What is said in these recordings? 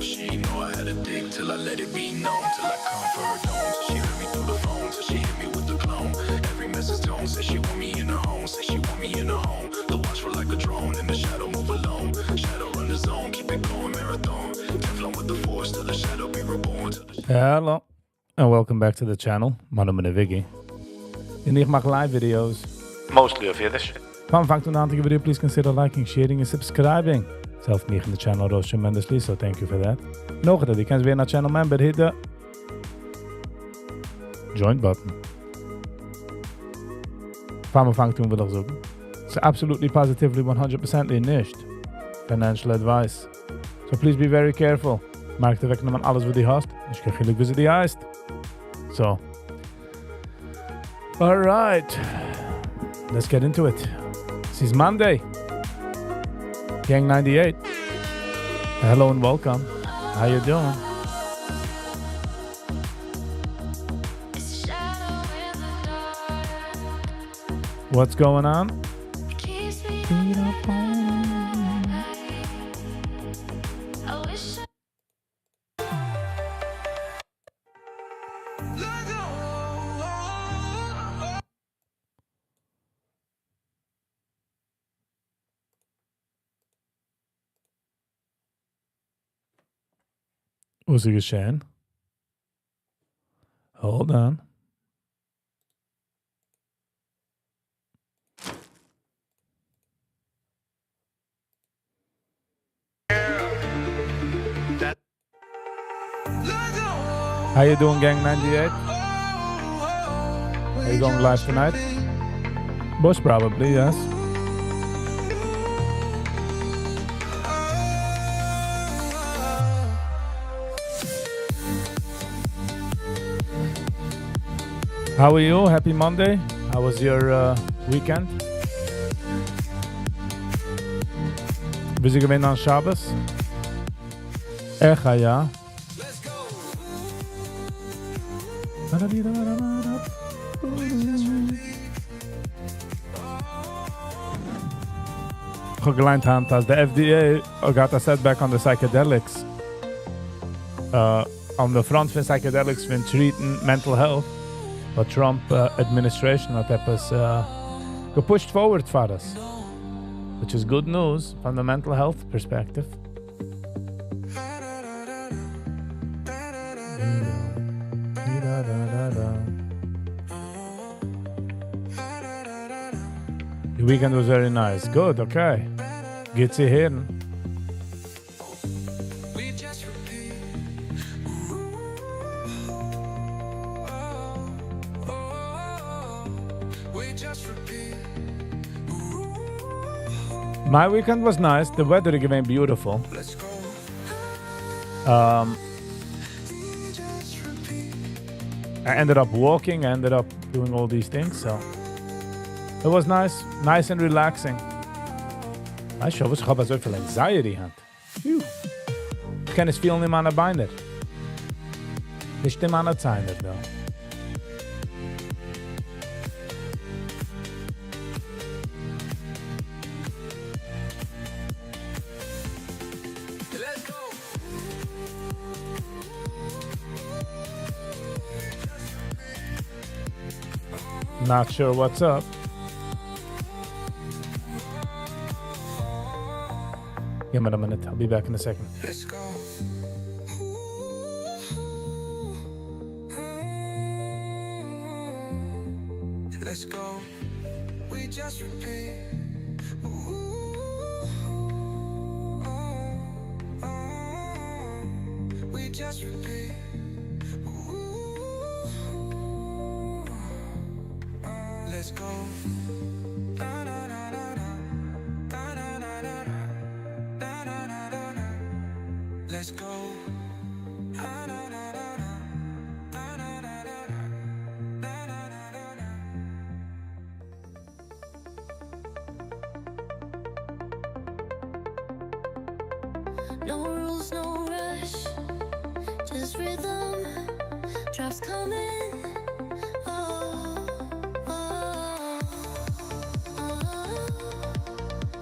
She ain't know I had a dick till I let it be known. Till I come for her dome. Till she heard me through the phone. Till she hit me with the clone. Every message tone says she want me in her home. Says she want me in her home. The watchful like a drone. In the shadow move alone. Shadow run the zone. Keep it going marathon. Teflon with the force till the shadow be reborn. Hello and welcome back to the channel. My name is Viggy. And I make live videos. Mostly of Yiddish. If you like the video, please consider liking, sharing and subscribing. Zelf me in the channel rose tremendously, so thank you for that. Nog dat, je kan weer naar channel member, hit the join button. Van me toen we dat zoeken. It's absolutely positively 100% nicht. Financial advice. So please be very careful. Maak de rekening aan alles wat die hast. Dus je geluk wie ze die heist. So. Alright. Let's get into it. This is Monday. Gang 98. Hello and welcome. How you doing? What's going on? Was er geschehen? Hold on. How you doing, Gang 98? Are you going live tonight? Most probably, yes. How are you? Happy Monday. How was your weekend? Wie ze gewinnen aan Shabbos? Echt, ja. Geleid hand as the FDA got a setback on the psychedelics. On the front van psychedelics when treating mental health. But Trump administration had etwas gepusht forward for us, which is good news from the mental health perspective. The weekend was very nice. Good, okay. Good to hear. My weekend was nice. The weather became beautiful. I ended up walking. I ended up doing all these things. So it was nice and relaxing. I show was gehad so viel anxiety had. Ich kann es viel nicht mehr Beine. Nicht immer an der Zeine da. Not sure what's up. Give me a minute. I'll be back in a second. Let's go. Let's go. We just repeat. We just repeat. Let's go. Let's go. No rules, no rush, just rhythm, drops coming. Oh, oh, oh, oh,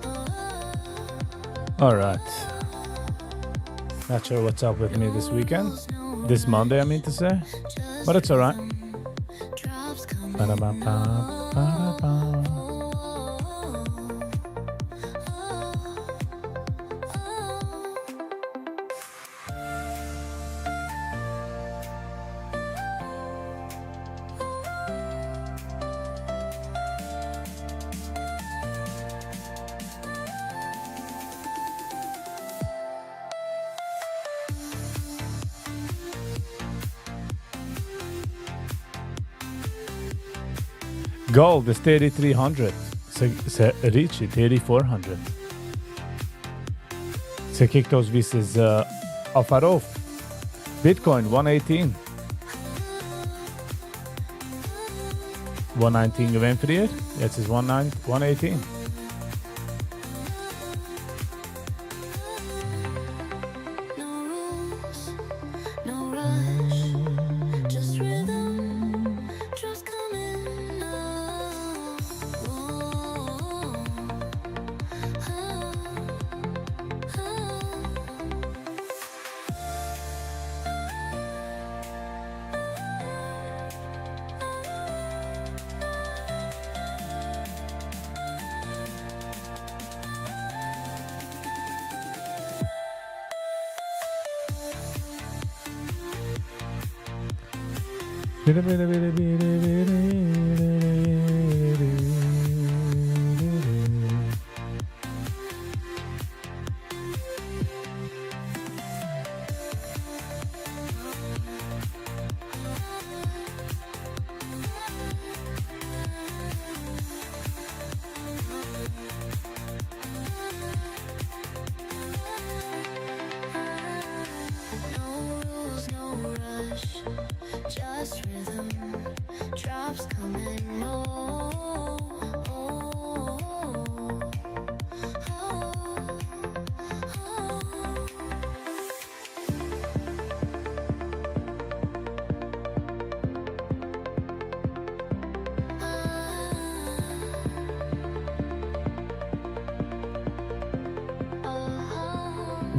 oh. All right. Not sure what's up with me this weekend. This Monday, I mean to say. But it's alright. Drops coming. Ba-da-ba-ba, Gold is 3,300. Se Ricci 3,400. Se kick those visas off and off. Bitcoin 118. 119 gewinnt für dir. Jetzt ist 118. No rules, no rush, just rhythm. Drops coming. No rules, no rush, just rhythm. Drops coming.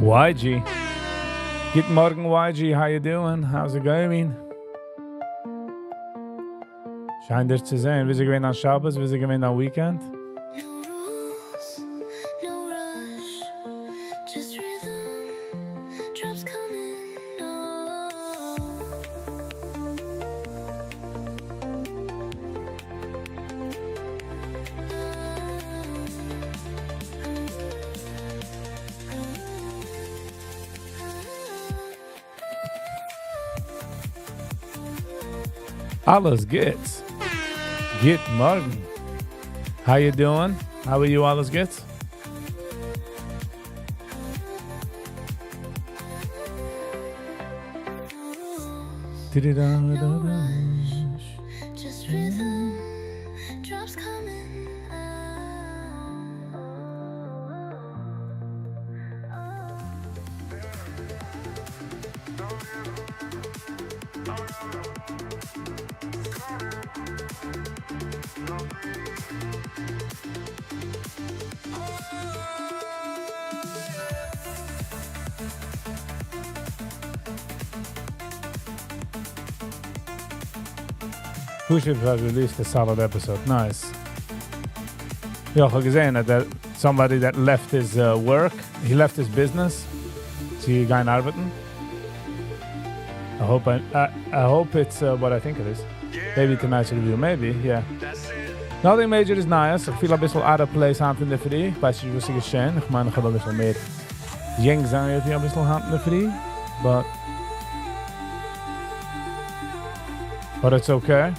YG. Good morning, YG. How you doing? How's it going? Scheint dir zu sehen. Wie sie gewinnt an Shabbos, wie sie gewinnt an Weekend. No rules, no rush, just rhythm. Drops coming. Alles geht's. Good morning. How you doing? How are you, alles geht's? Just rhythm. Drops coming. Puship has released a solid episode. Nice. Ja, ich habe gesehen, that somebody that left his work, he left his business. Sie gehen arbeiten. I hope it's what I think it is. Maybe tonight's review, maybe, yeah. Nothing major is nice. Ich fühle ein bisschen out of place hand in der Früh. Ich weiß nicht, was ist geschehen. Ich meine, ich habe ein bisschen mehr Jeng sein, ein bisschen hand in der Früh. But it's okay.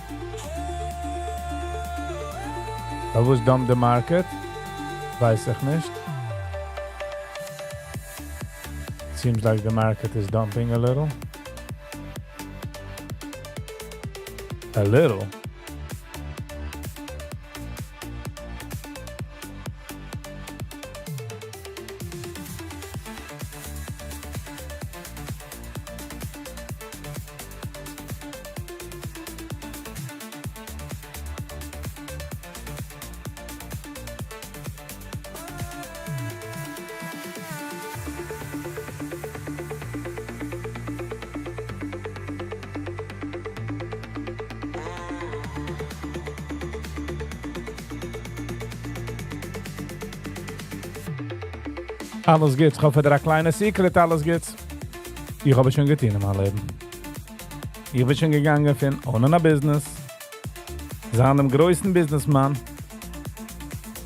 That was dumb the market. Weiß ich nicht. Seems like the market is dumping a little. A little? Alles geht's. Ich hoffe, der kleine Secret, alles geht's. Ich habe schon getan in meinem Leben. Ich bin schon gegangen von ohne ein Business. Sein dem größten Businessman.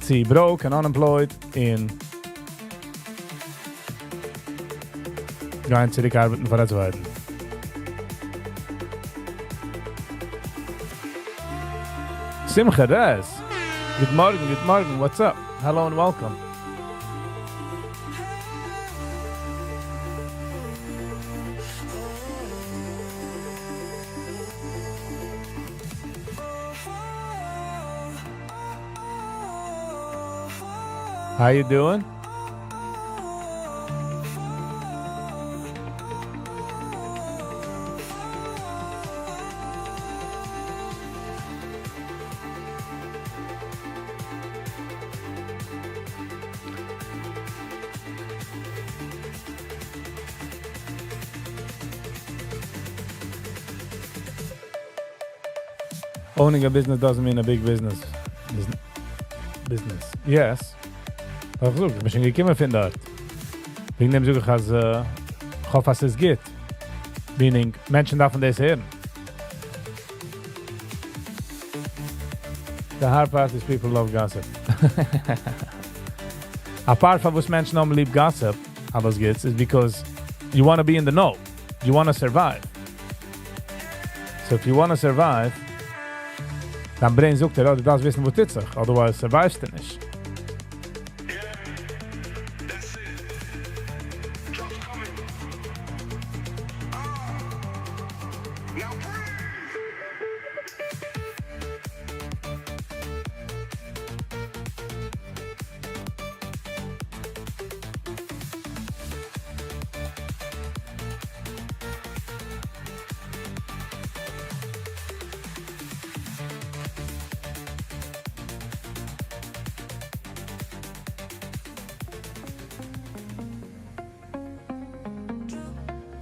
Sie broke and unemployed in gehen zurück arbeiten für das Zweiten. Simcha, Rez. Good morning, what's up? Hello and welcome. How you doing? Owning a business doesn't mean a big business. Business. Yes. Aber so, ich bin schon gekommen von dort. Wegen dem suche ich als, ich hoffe, dass es geht. Meaning, Menschen davon das hören. The hard part is people love gossip. Apart from was Menschen haben lieb gossip, alles geht's, is because you want to be in the know. You want to survive. So if you want to survive, dann Brain sucht du darfst wissen, wo tut sich. Otherwise survivest du nicht.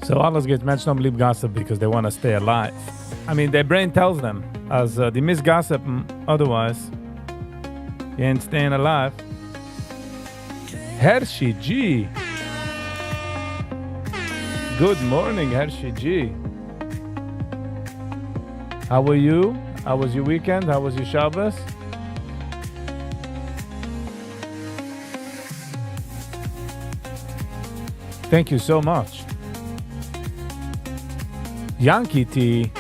So alles geht Menschen haben lieb gossip because they want to stay alive. I mean, their brain tells them, as die miss gossipen, otherwise, you ain't staying alive. Hershey G. Good morning, Hershey G. How were you? How was your weekend? How was your Shabbos? Thank you so much. Yankee T.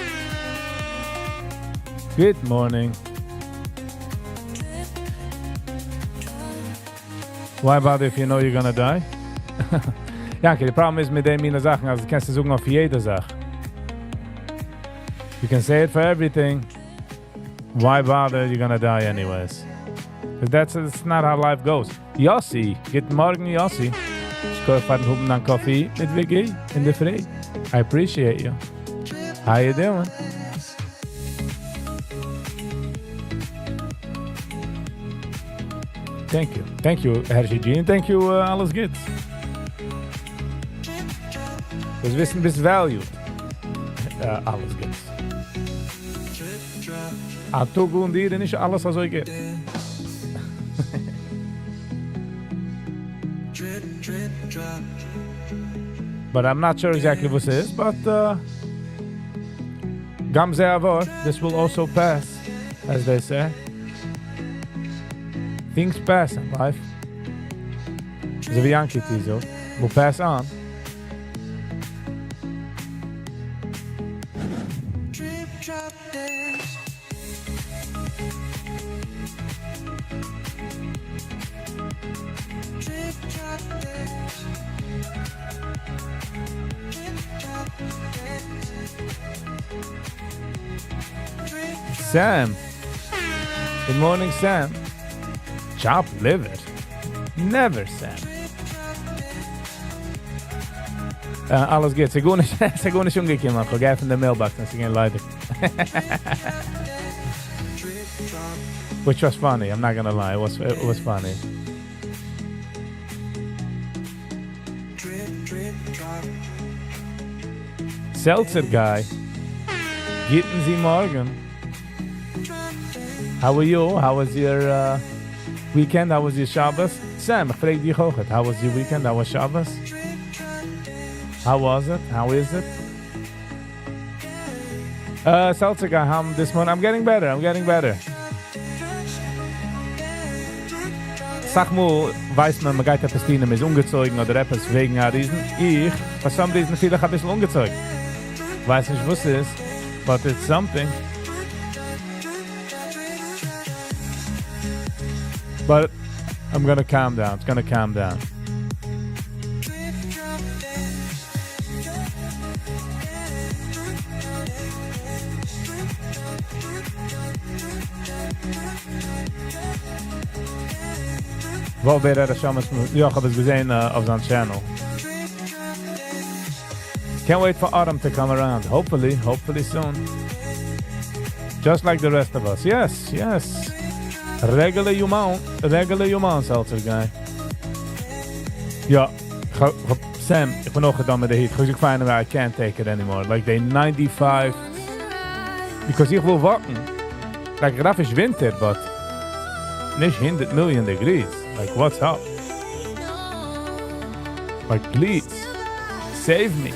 Good morning. Why bother if you know you're gonna die? Yankee, the problem is mit dem meine Sachen, also du kannst sagen auf jede Sache. You can say it for everything. Why bother? You're gonna die anyways. Because that's not how life goes. Yossi, good morning, Yossi. Ich kaufe einen Kaffee mit Viggy in der Früh. I appreciate you. How you doing? Thank you. Thank you, Hershey G. And thank you, alles geht's. Das Wissen bist valued. Alles geht's. Atogu und dir, nicht alles, was euch geht. But I'm not sure exactly what it is, but Gamze Avor, this will also pass, as they say. Things pass in life. So wie Yankee Tizo, will pass on. Sam. Good morning, Sam. Chop liver. Never, Sam. Alles geht. Sie gehen nicht umgekommen. Ich gehe von der Mailbox, und sie gehen leider. Which was funny, I'm not gonna lie. It was funny. Seltzer guy. Gitten Sie morgen. How are you? How was your weekend? How was your Shabbos? Sam, ich frage dich auch. How was your weekend? How was Shabbos? How was it? How is it? Seltzer guy, this morning. I'm getting better. Sag mal, weiß man geht etwas dienen, ist ungezogen oder etwas wegen einer Riesen. For some reason, vielleicht ein bisschen ungezogen. Weiß nicht, was es ist, but it's something. But I'm gonna calm down. It's gonna calm down. Wo wäre das schon? Ja, ich habe es gesehen auf seinem Channel. Can't wait for autumn to come around. Hopefully soon. Just like the rest of us. Yes. Regular human, Seltzer guy. Ja, Sam, ik ben nog gedaan met de heat. Because ik find I can't take it anymore. Like they 95. Because ik wil wachten. Like graf is winter, but nicht 100 million degrees. Like what's up? Like please, save me.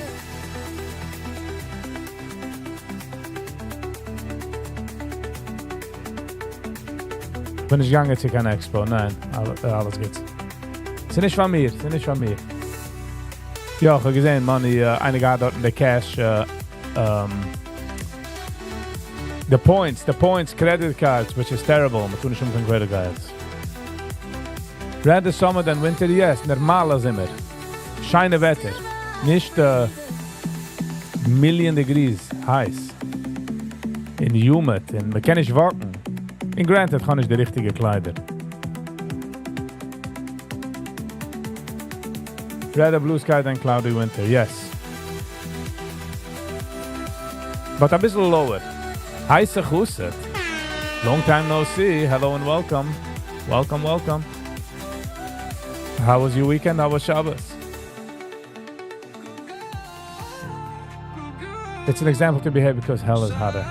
Bin ich gegangen zu keiner Expo, nein, alles geht's. Sind nicht von mir. Ja, ich habe gesehen, man, einige hat dort in der Cash, the points, credit cards, which is terrible, man tun nicht kein credit cards. Rather summer than winter, yes, normaler immer. Scheine Wetter, nicht million degrees heiß. In humid, man kann nicht warten. In granted, kann ich die richtige Kleider. Rather blue sky than cloudy winter, yes. But a bisschen lower. Heiße Chusset. Long time no see. Hello and welcome. Welcome. How was your weekend? How was Shabbos? It's an example to behave because hell is hotter.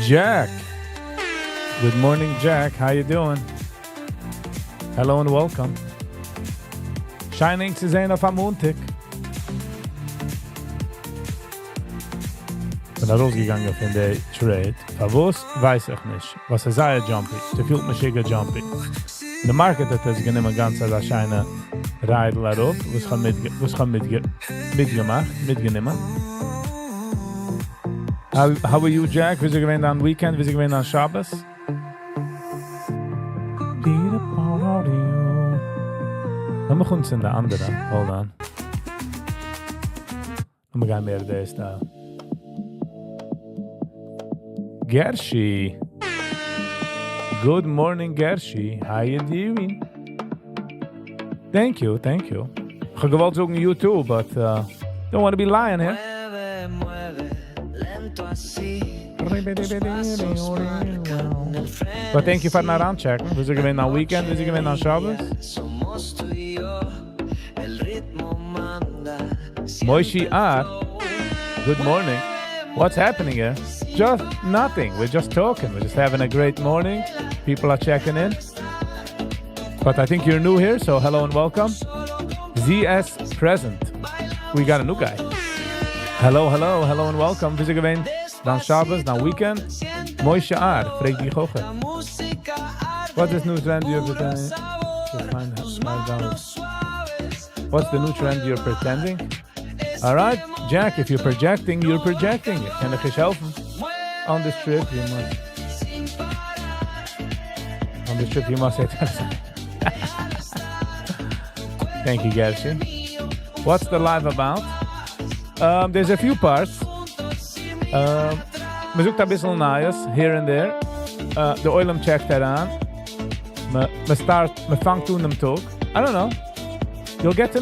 Jack. Good morning, Jack. How you doing? Hello and welcome. Shining zu sehen auf am Montag. Bin da rausgegangen von der Trade. Was weiß ich nicht. Was sei jumpy. Da fühlt mich schicker jumpy. In der Market hat es genommen ganz als scheine Reidel darauf. Was kann mitgenommen. How are you, Jack? Wie sie gewähnt an Weekend? Wie sie gewähnt an Shabbos? Lass mich uns in der andere. Hold on. Lass mich gehen mehr der Style. Gershi. Good morning, Gershi. How you doing? Thank you. Ich habe gewollt sagen YouTube, but don't want to be lying here. But thank you for not unchecking. Wie sie gewinnt an Weekend, wie sie gewinnt an Shabbos? Moishi R. Good morning. What's happening here? Just nothing. We're just talking. We're just having a great morning. People are checking in. But I think you're new here, so hello and welcome. ZS present. We got a new guy. Hello, and welcome. Wie ze gewend? Dan Shabbos, dan weekend. Mooi Sha'ar, freek die goche. What is new trend you're pretending? What's the new trend you're pretending? All right, Jack, if you're projecting, you're projecting. Ik kan er geen helpen. On this trip, you must. On this trip, you must say Thank you, Gershie. What's the live about? There's a few parts. We zoeken een beetje naast, here and there. De oilem checkt eraan. Me vangt toen hem toch. I don't know. You get to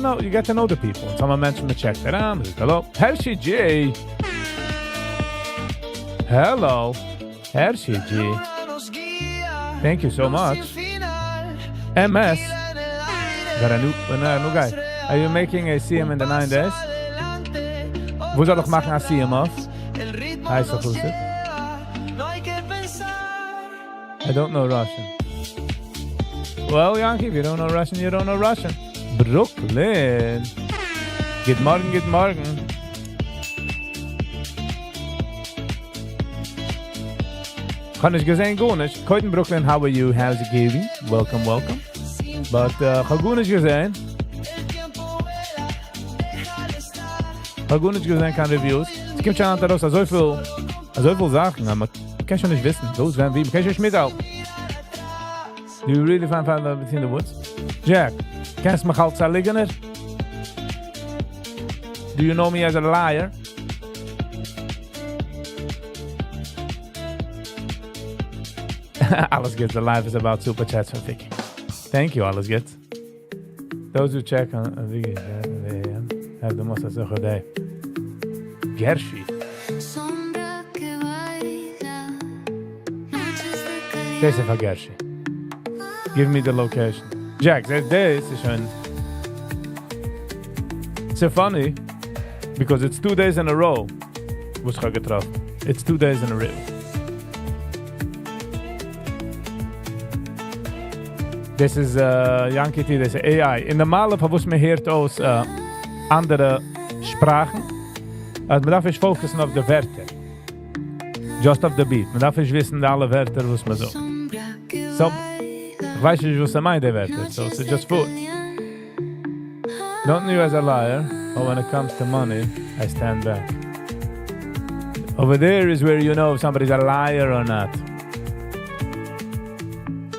know the people. Some mensen me checken eraan. Hello. Hershey J. Hello. Hershey G. Thank you so much. MS. Got a new guy. Are you making a CM in the 9 days? Wo soll ich machen a CM of? Hi, so who's it? I don't know Russian. Well, Yankee, if you don't know Russian, you don't know Russian. Brooklyn. Good morning, good morning. Kann ich gesehen, gut nicht. Heute in Brooklyn, how are you? How's it going? Welcome, welcome. But, gut nicht gesehen. Gut nicht gesehen, keine Reviews. Es gibt schon an der Rosa so viel Sachen, aber man kann schon nicht wissen. Those werden wie, man kann schon mit auch. Do you really find between the woods? Jack, kennst du mich als Ligener? Do you know me as a liar? Alles gets alive is about super chats from Viggy. Thank you, alles gets. Those who check on Viggy have the most of day. Gershie. Deze van Gershie. Give me the location. Jack, this is schon. It's so funny because it's 2 days in a row. Was getroffen. It's 2 days in a row. This is Yankee T, this is AI. In de malen was me heert aus andere Sprachen. Man darf nicht fokussen auf die Wörter. Just auf the beat. Man darf nicht wissen alle Wörter, was man so. So, ich weiß nicht, was meint, die Wörter. So, it's just food. Don't know you as a liar, but when it comes to money, I stand back. Over there is where you know if somebody's a liar or not.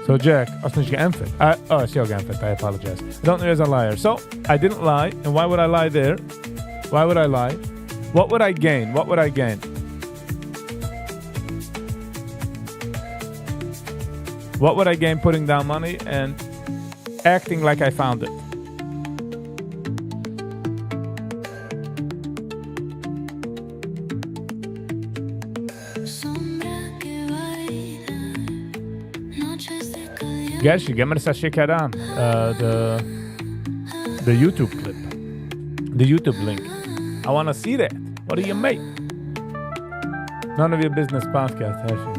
So, Jack, hast du nicht geimpft? Ist ja geimpft, I apologize. I don't know you as a liar. So, I didn't lie, and why would I lie there? Why would I lie? What would I gain? What would I gain? What would I gain putting down money and acting like I found it? Gershie, give me the shikar on the YouTube clip, the YouTube link. I want to see that. What do you make? None of your business podcast, Hershey.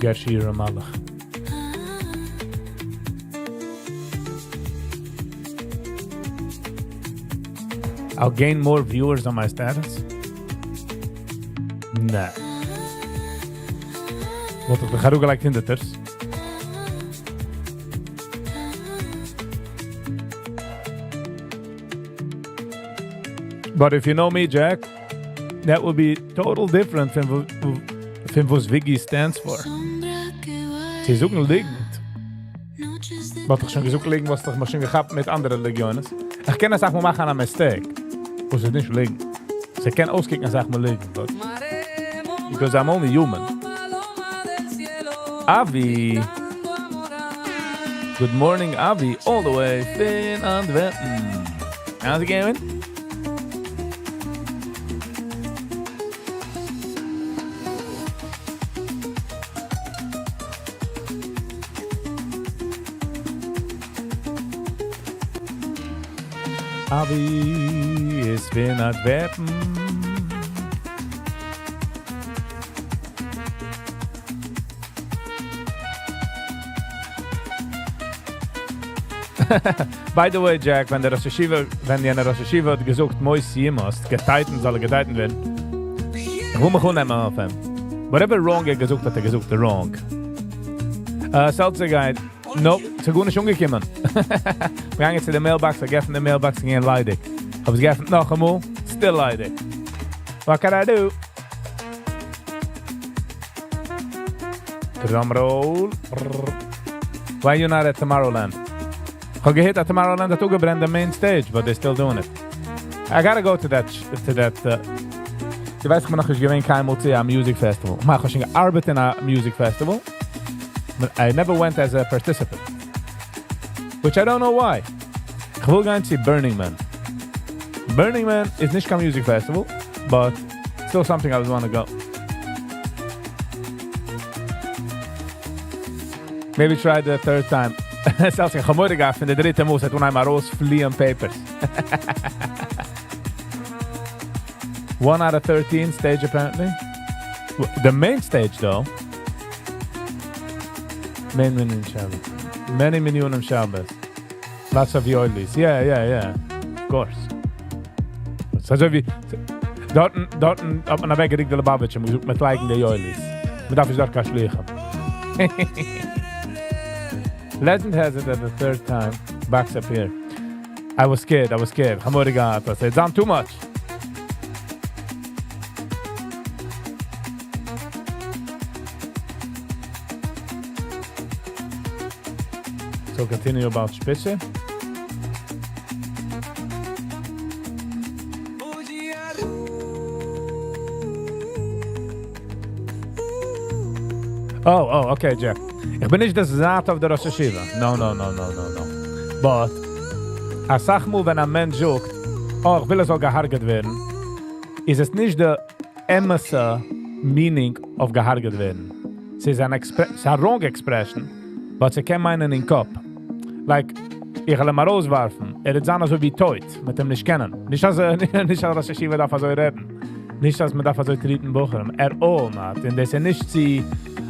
Gershie Ramallah. I'll gain more viewers on my status? Nah. Wat ik ga ook gelijk in de ters. But if you know me, Jack, that would be total different from what Viggy stands for. Sie suchen liegend. Wat ich schon gesucht liegend, was ich schon gehabt mit anderen Legionen. Ich kann das auch mal machen an mistake. Wo sie nicht liegen. Sie können auskicken und sagen mal liegen. But because I'm only human. Avi. Good morning, Avi. All the way in Antwerpen. How's it going? Avi is in Antwerpen. By the way, Jack, wenn die eine Rosh Hashiva hat gesucht, Mois Yimos, geteiten soll geteiten werden, ich will mich unnehmen auf ihm. Whatever wrong gesucht hat wrong. Seltzer Guy, nope, es ist gut nicht umgekommen. Wir gehen zu der Mailbox, wir geffen die Mailbox, gehen leidig. Aber es geffen noch einmal, still leidig. What can I do? Drum roll. Why you not at Tomorrowland? I hit at Tomorrowland that took the main stage, but they're still doing it. I gotta go to that. Ich weiß nicht, ich gewinne kein Mal zu einem Music Festival. Ich habe schon gearbeitet in einem Music Festival, but I never went as a participant. Which I don't know why. Ich will gehen zu Burning Man. Burning Man is nicht kein Music Festival, but still something I would want to go. Maybe try the third time. Zelfs in Gemorga van de dritte moest het toen hij maar roos fleeën papers. 1 out of 13 stage apparently. The main stage though. Many million Shabbos. Lots of yoilies. Yeah. Of course. So wie dort op een weg de Lubavitcher met lijkende yoilies. Maar dat is daar kan liggen. Legend has it that the third time backs up here. I was scared. Hamoriga, I said, done too much. So continue about Spitze. Oh, okay, Jack. Ich bin nicht das Saat auf der Rosh Hashiva. No. But, als sag mal, wenn ein Mensch sagt, oh, ich will es auch gehargert werden, ist es nicht der emmese meaning of gehargert werden. Es ist eine wrong expression, but sie kann meinen in den Kopf. Like, ich will ihn mal rauswerfen. Ist dann so wie Teut, mit dem nicht kennen. Nicht als Rosh Hashiva darf so reden. Nicht als man darf so treten buchern. All not. Und das ist nicht sie,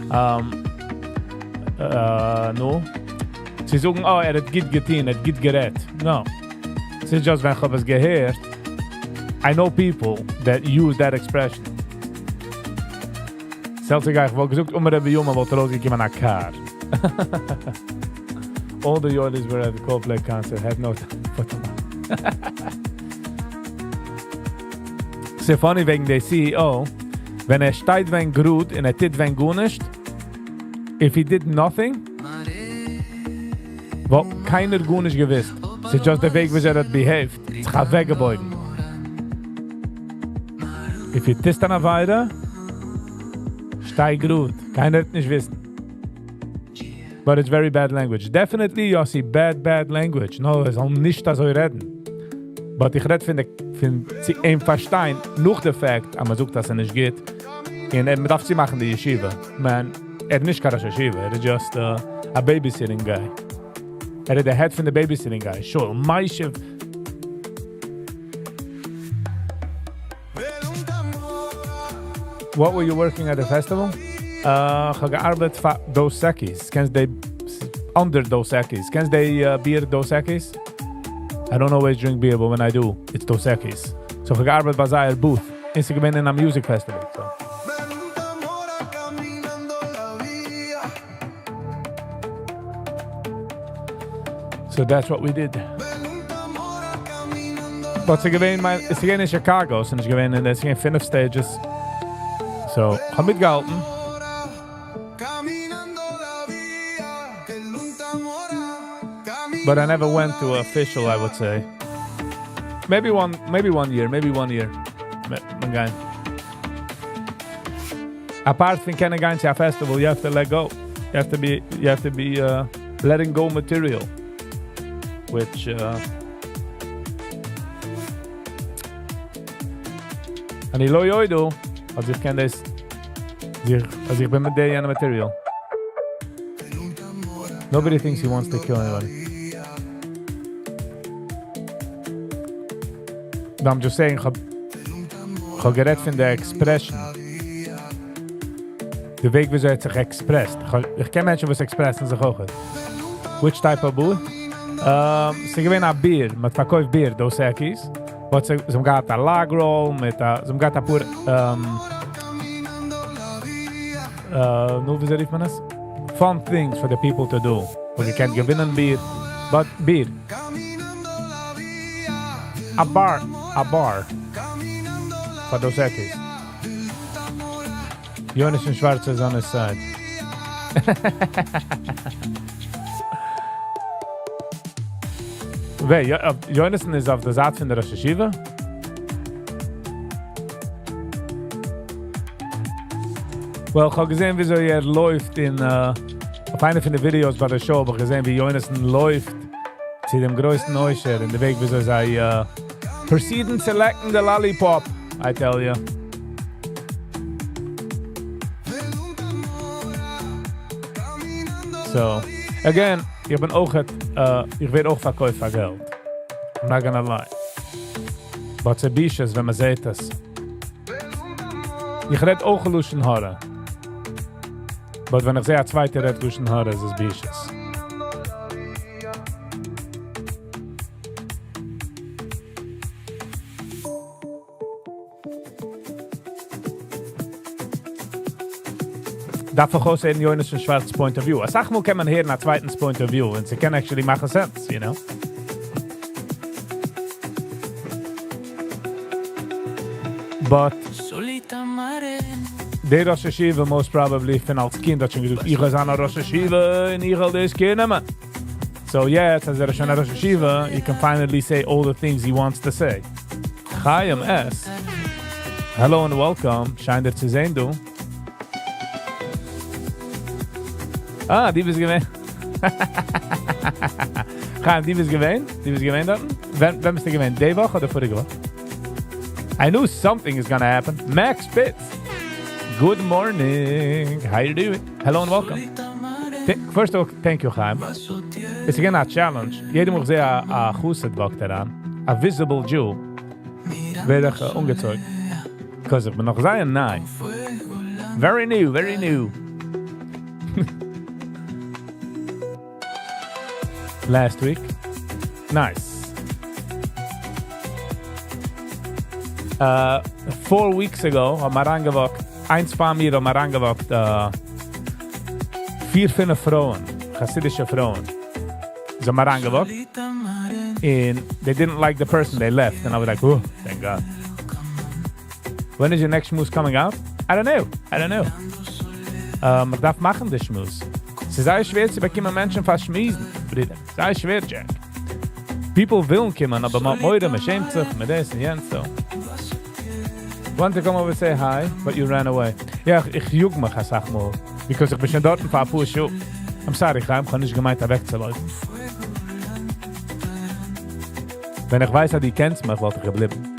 no. Sie sagen, oh, hat gut getan, gut gerät. No. Es ist just, wenn ich es gehört, I know people that use that expression. Selbst ich wollte gesagt, der Jungen wollte rausgekommen nach Car. All the Yoilies were at the Coldplay concert, had no time for them. Sehr funny wegen der CEO, wenn steht wenn gut und tut wenn gut nicht, if he did nothing, wo keiner gut nicht gewiss. Es ist just der Weg, wie das behaved. Es gaat weggebeugen. If you tist dann weiter, steig gut. Keiner hat nicht wissen. But it's very bad language. Definitely, you see bad language. No, es soll nicht so reden. But ich rede von sie ein Verstehen, noch der Fakt, aber man sucht, dass nicht geht. Und man darf sie machen, die Yeshiva. Man, nicht gar Yeshiva, ist just a babysitting guy. Ist der Head von der babysitting guy. Sure, Maishev. What were you working at the festival? Ich habe gearbeitet für Dos Equis. Kennst du under Dos Equis? Kennst du Bier Dos Equis? I don't always drink beer, but when I do, it's Dos Equis. So ich habe gearbeitet bei seiner Booth. Ich bin in einem Music Festival. So that's what we did. But sie gehen in Chicago, und ich gehen in 5 Stages. So, ich habe mitgehalten. But I never went to official, I would say. Maybe one year. Man apart from getting going to a festival, you have to let go. You have to be letting go material, which and I lo do, als ich kenne das, als ich bin mit der material. Nobody thinks he wants to kill anybody. But I'm just saying, ich habe geredet von der Expression. Der Weg, wie sie sich expresst. Ich kenne Menschen, die sich expressen sich auch. Which type of booth? Sie gewinnen ein Bier, mit verkauft Bier, Dos Equis. But sie got a lag roll, mit sie got a pur, wie rief man das? Fun things for the people to do. Wo you can gewinnen Bier, but Bier. A bar. For Dos Equis. Jonas and Schwarz is on his side. Wait, Jonathan is auf der Seite von der Rosh Hashiva? Well, ich habe gesehen, wieso läuft auf einer von den Videos bei der Show, habe ich gesehen, wie Jonathan läuft zu dem größten Neuscher in der Weg, wieso sei proceeding selecting the lollipop, I tell you. So, again, ich bin auch ich werde auch verkauft für Geld. I'm not gonna lie. But it's bishes, wenn man sieht das. Ich red auch luschen Haare. But wenn ich sehe, ein zweiter red luschen Haare, ist es bishes. Dafür auch sehen Jonas von Schwarz Point of View. Als Sachmal kann man hören, ein zweitens Point of View, and it can actually make sense, you know? But der Rosh Hashiva most probably von als Kind hat schon gesagt, ich will an der Rosh Hashiva und ich will das Kind nehmen. So jetzt, als schon an der Rosh Hashiva, you can finally say all the things he wants to say. Chaim S. Hello and welcome. Schein dir zu sehen, du. Ah, die bist gewähnt. Chaim, die bist gewähnt? Die bist gewähnt dort? Wen bist du gewähnt? Die Woche oder vorige Woche? I knew something is gonna happen. Max Spitz. Good morning. How you doing? Hello and welcome. First of all, thank you, Chaim. It's again a challenge. Jeder muss sehen, a Chusset-Bock daran. A visible Jew. Werde ich ungezeugt. Because ich bin noch sehr neu. Very new, very new. Last week. Nice. 4 weeks ago haben wir angewagt, eins von mir haben wir angewagt, 4, 5 Frauen, chassidische Frauen. So haben wir angewagt. And they didn't like the person, they left. And I was like, oh, thank God. When is your next schmooze coming out? I don't know. Man darf machen, das Schmooze. Es ist sehr schwer, zu bekommen Menschen fast schmiesen, Brüder. Sehr schwer, Jack. People willen kommen, aber man schämt sich, mit das und jens, so. Want to come over and say hi, but you ran away. Ja, ich juck mich, sag mal. Because ich bin schon dort ein paar Schuhe. I'm sorry, ich habe nicht gemeint, da wegzulaufen. Wenn ich weiß, dass die kennst mich, wollte ich geblieben.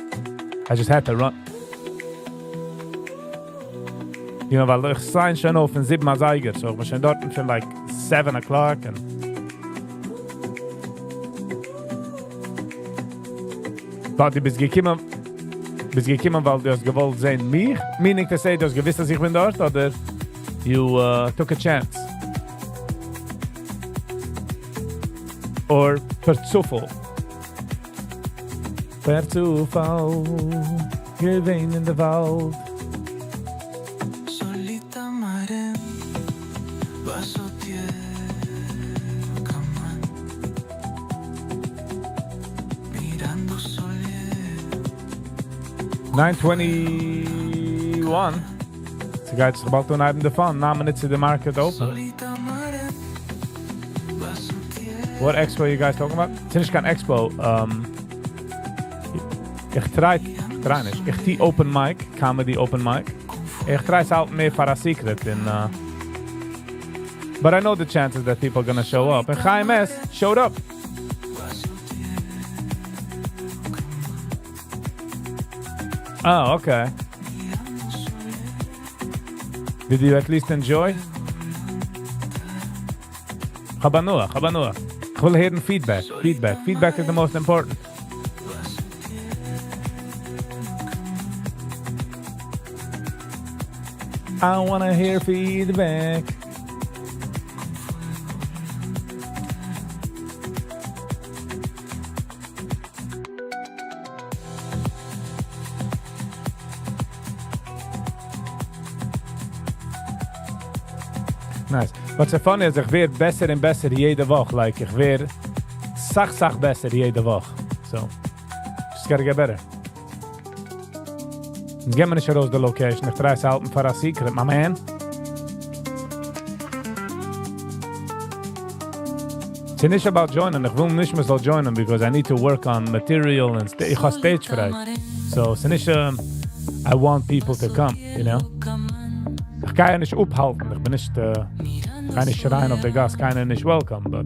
I just had to run. You know, weil ich sein schon auf in 7 Seiger, so ich bin schon dort für like 7 o'clock and but du bist gekommen, weil du hast gewollt sehen mich? Meaning to say, du hast gewiss, dass ich bin dort, oder you took a chance? Or per Zufall? Per Zufall, gewesen in der Wald. $9:21. So guys, it's about to open the phone. Now minutes to the market open. What expo are you guys talking about? It's nicht kein Expo. Ich try nicht. Ich die Open Mic, Comedy Open Mic. Ich try es halt mehr for a secret. But I know the chances that people are gonna show up. And Chaim S. showed up. Oh, okay. Did you at least enjoy? Chabanua. Ich will hear feedback. Feedback is the most important. I wanna hear feedback. Nice. What's so funny is, ich werde besser und besser jede Woche. Like, ich werde sach besser jede Woche. So, just gotta get better. Gehen wir nicht raus der Location. Ich try es halten für a secret, my man. It's nicht about joining. Ich will nicht mehr so joinen, because I need to work on material and ich habe stage fright. So, it's nicht, I want people to come, you know? Ich kann ja nicht aufhalten. Ich bin nicht, kann nicht schreien auf der Gas, keiner nicht welcome, but...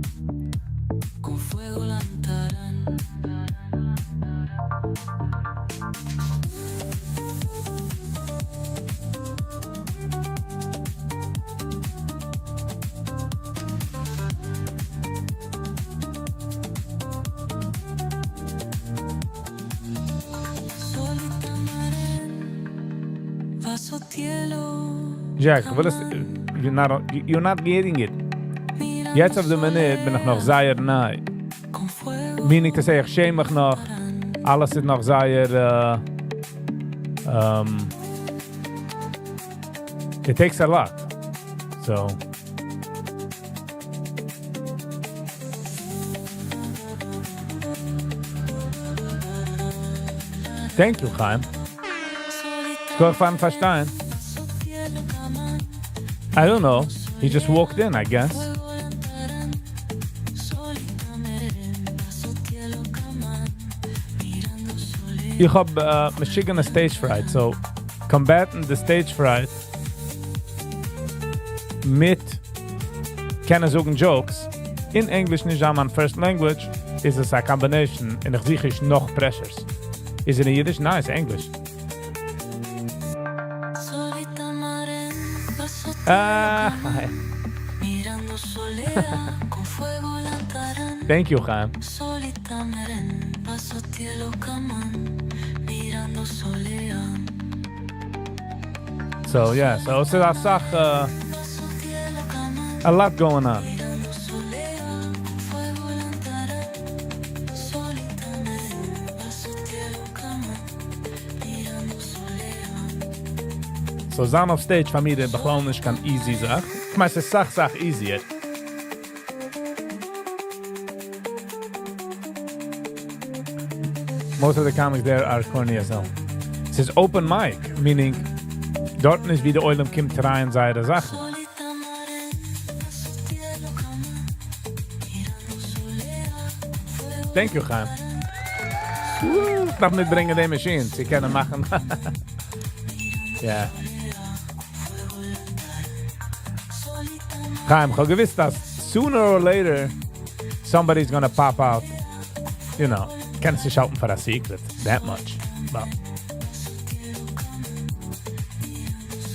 Jack, you're not getting it. Jetzt auf der Minute bin ich noch sehr nahe. Meaning to say, ich schäme mich noch. Alles ist noch sehr... it takes a lot. So... Thank you, Chaim. Go find verstehen. I don't know. He just walked in, I guess. Ich hab Michigan stage fright, so combating the stage fright mit keine sogen jokes in English nicht am first language is a combination and ich sehe ich noch pressures. Is it in Yiddish? Nice, English. Thank you, Chaim. So yeah, so it's a lot going on. So sein auf Stage von mir, der Bechlauung nicht kann easy sein. Ich meine, es ist Sach easier. Most of the comics there are corny as hell. Es ist open mic, meaning dort nicht wie der Oilem kommt rein seine Sachen. Thank you, Chaim. Ich darf mitbringen die Maschine, sie können machen. Ja. Chaim, ich habe gewiss, dass sooner or later somebody's gonna pop out. You know, kannst dich halten for a secret, that much.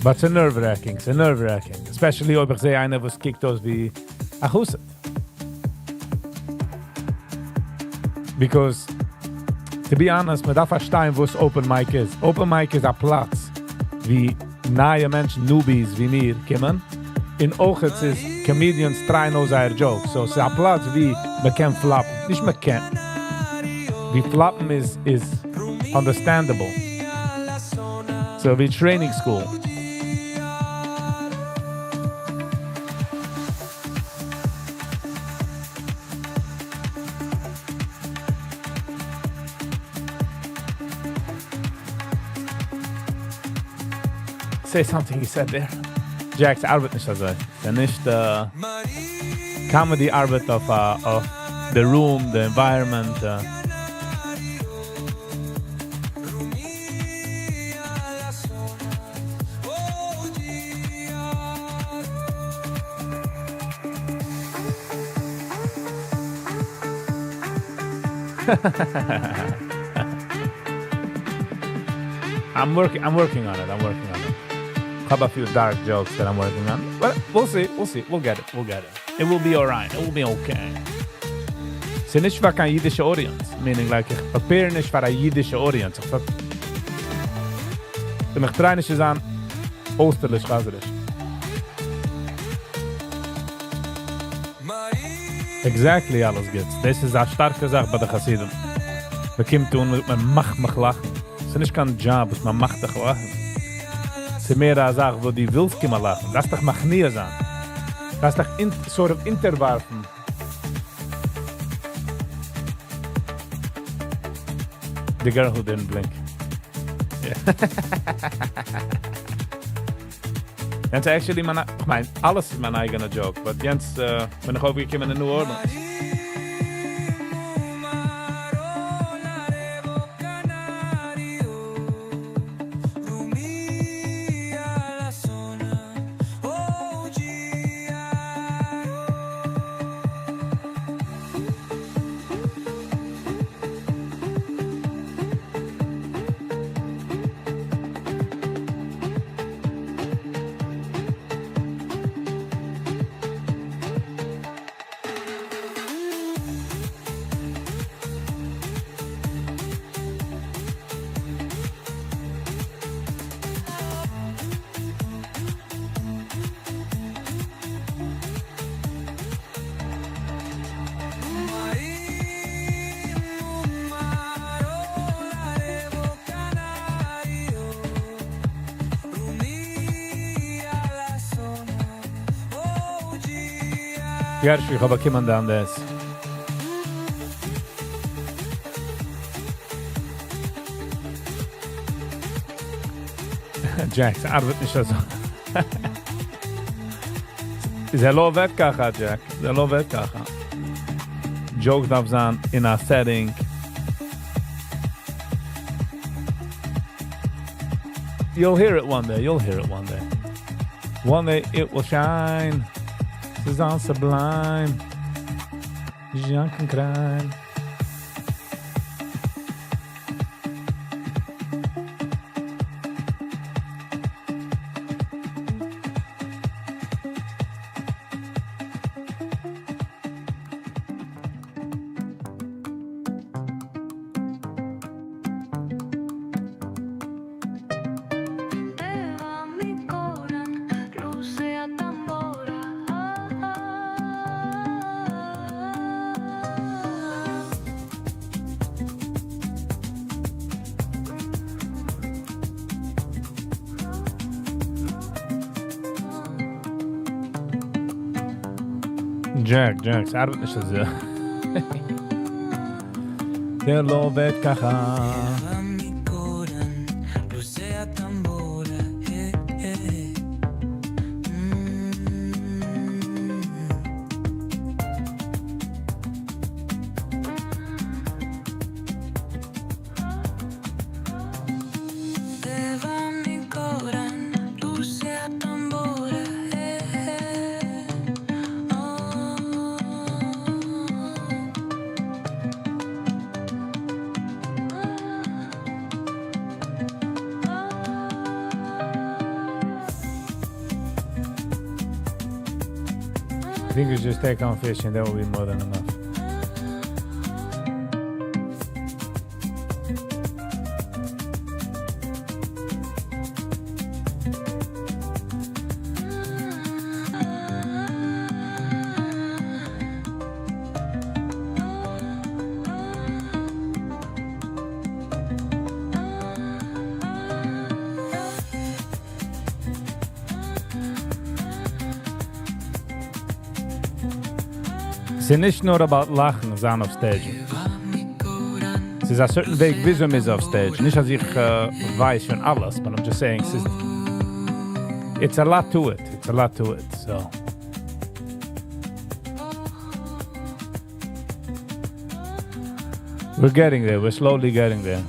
But it's nerve-wracking, Especially ob ich sehe einer, was kickt aus wie a Husset. Because, to be honest, man darf verstehen, was Open Mic is. Open Mic is a Platz, wie neue Menschen, Newbies wie mir, kommen. In Ochitz ist Comedians trying aus ihre Jokes. So es ist ein Platz, wie man kann flappen. Nicht man kann. Wie flappen is understandable. So wie training school. Say something you said there. Jack's arbeit nicht so. Dann nicht comedy arbeit of the room, the environment. I'm working on it. I have a few dark jokes that I'm working on. But we'll see. We'll get it. It will be alright. It will be okay. Sie nicht für keine jiddische Audience. Meaning, like, ich prepare nicht für eine jiddische Audience. Ich try nicht zu sein osterlich, chaserisch. Exactly alles gibt's. Das ist eine starke Sache bei der Chassidim. Man kommt tun, man macht mich lachen. Es ist nicht kein Job, man macht dich lachen. Es ist mehr eine Sache, wo die willst kommen lachen. Lass dich mach nie sein. Kannst dich sort of interwerfen. The girl who didn't blink. Yeah. Jens, actually, ich meine, alles ist mein eigener Joke, but Jens, bin ich aufgekommen in New Orleans. Gersh, ich habe jemand anderes. Jack, ze arbeidt niet zo. Ze lo wetkacha, Jack. Ze lo wetkacha. Joke darf zijn in a setting. You'll hear it one day. You'll hear it one day. One day it will shine. Is all sublime. Junk and crime. Jack, ze arbeidt niet zo. Ze lo wetkacha. I think we just take on fishing, that will be more than enough. It's nicht nur about lachen, sein auf stage. Es ist a certain Weg, wie man ist auf stage. Nicht, dass ich weiß von alles, but I'm just saying, it's a lot to it. It's a lot to it, so. We're getting there. We're slowly getting there.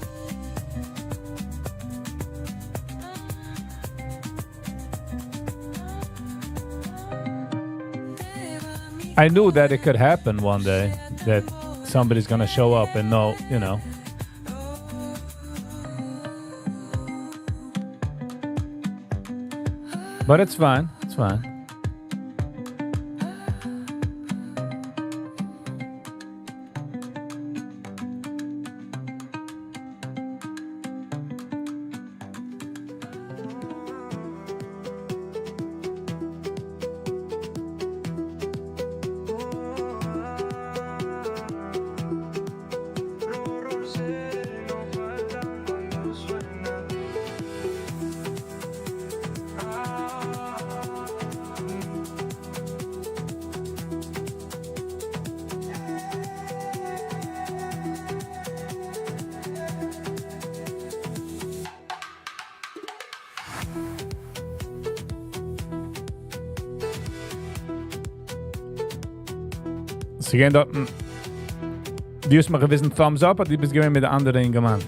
I knew that it could happen one day, that somebody's gonna show up and know, you know. But it's fine. It's fine. Sie gehen dort... Die hast mir gewissen Thumbs up, oder die bist gewesen mit der anderen in Gemann?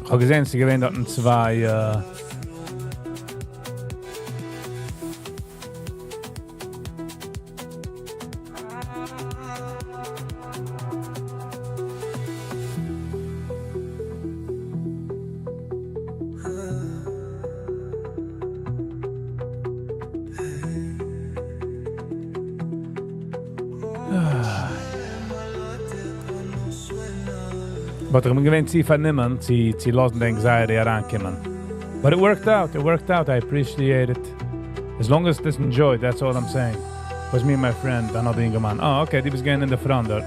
Ich habe gesehen, sie gewesen dort zwei... But I'm going to vernehmen, sie lassen the anxiety herankommen. But it worked out, I appreciate it. As long as this enjoyed, that's all I'm saying. It was me and my friend, another Ingeman. Oh, okay, die was getting in the front dort.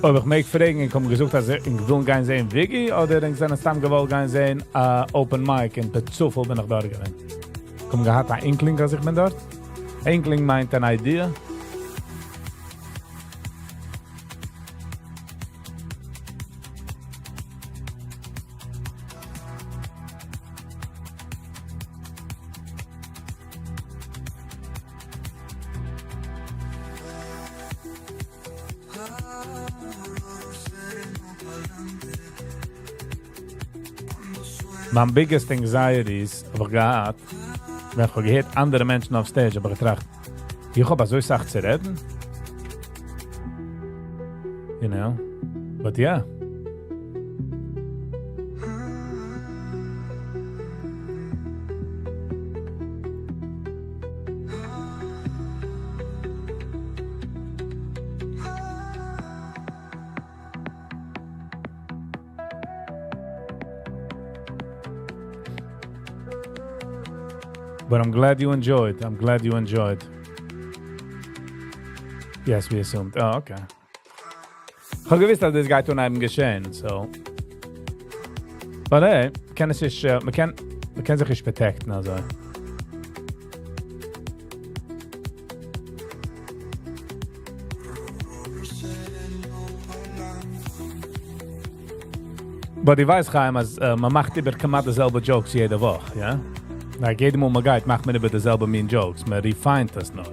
Ob ich mich fragen, ich habe gesagt, dass ich will gehen sehen Viggy, oder ich seine Stamm gewollt gehen sehen Open Mic, und per Zufall bin ich dort gewesen. Ich habe gehabt ein Inkling, als ich bin dort. Inkling meint eine Idee. My biggest anxieties habe ich gehabt, wenn ich gehört andere Menschen auf Stage, aber ich dachte, ich habe so Sachen zu reden. You know? But yeah. But I'm glad you enjoyed. Yes, we assumed. Oh, okay. Ich habe gewusst, dass das geht von einem geschehen, so. But hey, man kann sich nicht protecten, also. But ich weiß, Chaim, als man macht über Kamat dieselbe Jokes jede Woche, ja? Like, jedem Mal man geht, macht man über dieselbe mean Jokes. Man refint das nur.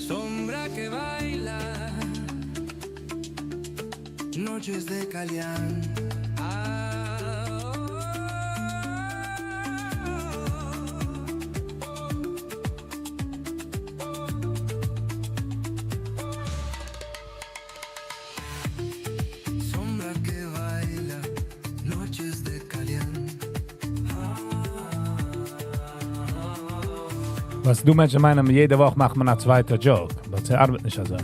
Sombra que baila, noches de Calián. Was du Menschen meinen, jede Woche macht man einen zweiten Joke. Aber sie arbeitet nicht so.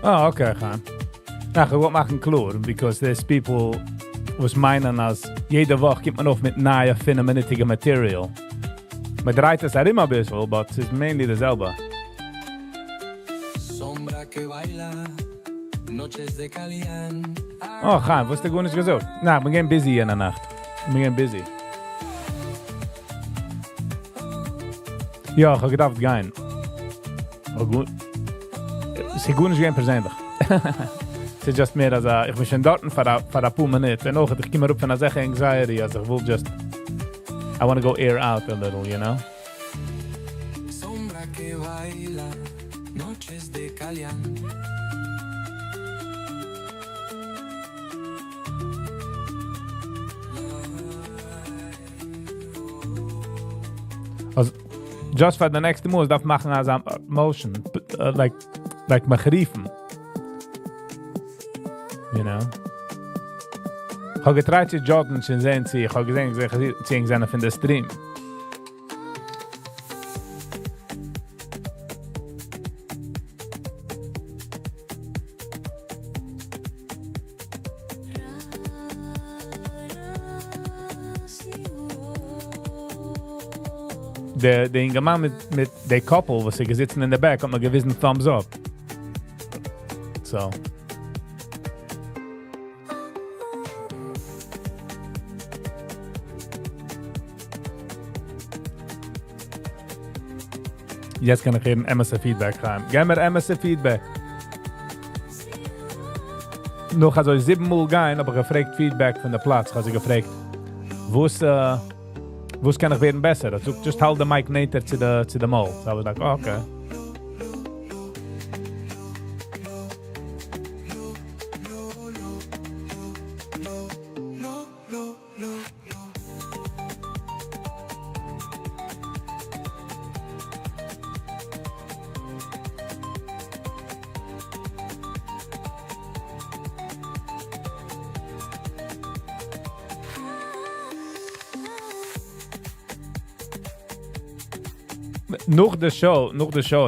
Oh, okay, Chan. Na, ich wollte machen klar, because there's people was meinen, als jede Woche gibt man auf mit neue, 5-minütige Material. Man dreht es auch immer ein bisschen, but it's mainly dasselbe. Sombra que baila, noches de Calián. Oh, Chan, was hast du gut nicht gesagt? Na, ich bin getting busy in der Nacht. Ich bin getting busy. Ja, ich habe gedacht, gehen. Oh, gut. Sie gut nicht gehen persönlich. Es ist just mehr als ich bin schon dort für ein paar Minuten. Und auch, ich komme rup von einer Sache Anxiety, also ich will just, I want to go air out a little, you know? Sombra que baila, noches de Calián. Also, just for the next moves, darf machen als motion, like machriefen. You know? Ich habe getraut zu joggen, und sehen sie, ich habe gesehen, sie sind auf in der Stream. Der Ingemann mit der Couple, was sie sitzen in der Back, hat man gewissen Thumbs up. So. Jetzt kann ich eben MSC-Feedback rein. Gehen wir MSC-Feedback. Noch also 7 Mal gehen, aber gefragt Feedback von der Platz. Also gefragt, wo kann ich werden besser? Also just hold the mic nater to the mall. So I was like, oh, okay. Noch der Show,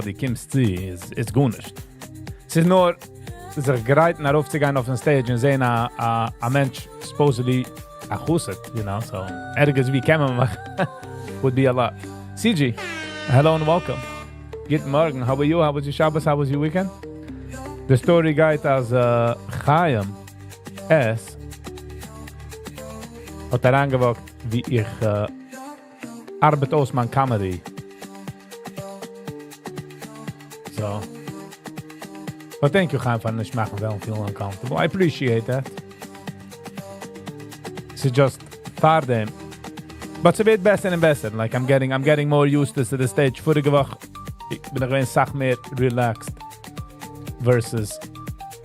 die kommst zu, ist gut nicht. Es ist nur, sich bereit nach aufzugehen auf den Stage und sehen, a Mensch supposedly a Chusset, you know, so ergens wie kämen machen, would be a lot. CG, hello and welcome. Good morning, how are you? How was your Shabbos? How was your weekend? The story geht als Chaim S. hat angewagt, wie ich arbeite aus meiner Comedy. So. But thank you, Chaim, for nicht machen, weil ich feel uncomfortable. I appreciate that. It's just for them. But it's a bit better and better. Like I'm getting more used to the stage. Vorige Woche bin ich ein Sach mehr relaxed versus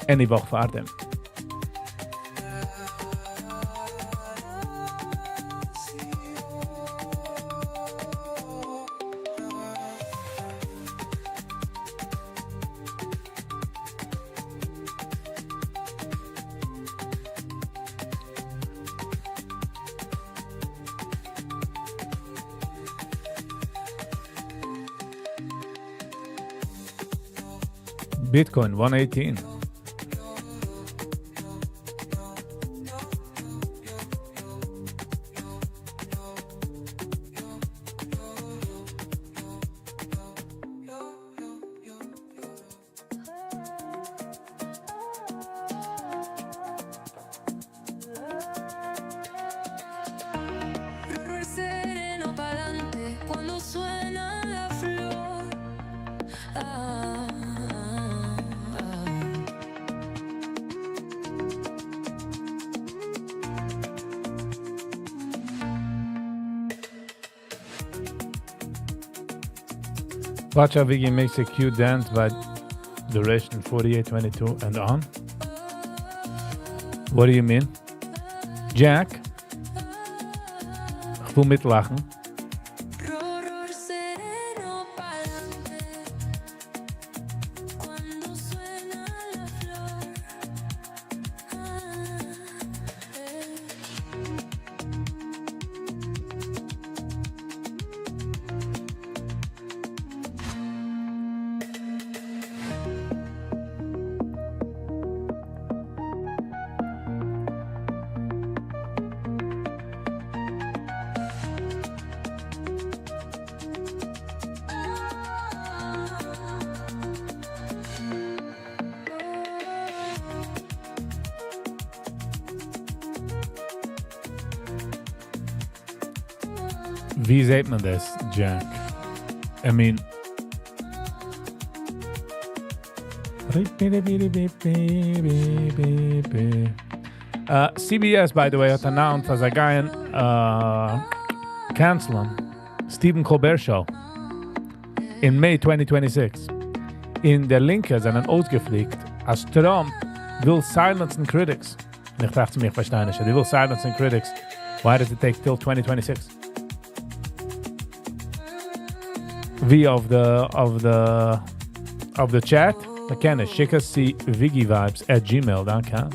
any Woche vor dem. Bitcoin 118. Sereno pa'lante cuando suena la flor. Watch how Viggy makes a cute dance by duration 48:22 and on. What do you mean? Jack? Ich will mitlachen. Roror sereno pa'lante cuando suena la flor. Wie sieht man das, Jack? I mean, CBS, by the way, had announced as a guy in canceling Stephen Colbert Show in May 2026. In der Linke sind ausgefliegt, als Trump will silencen critics. Und ich dachte mir, ich verstehe nicht. Die will silencen critics. Why does it take till 2026? Wie of the chat, da kenne ich. Schick us die viggivibes@gmail.com.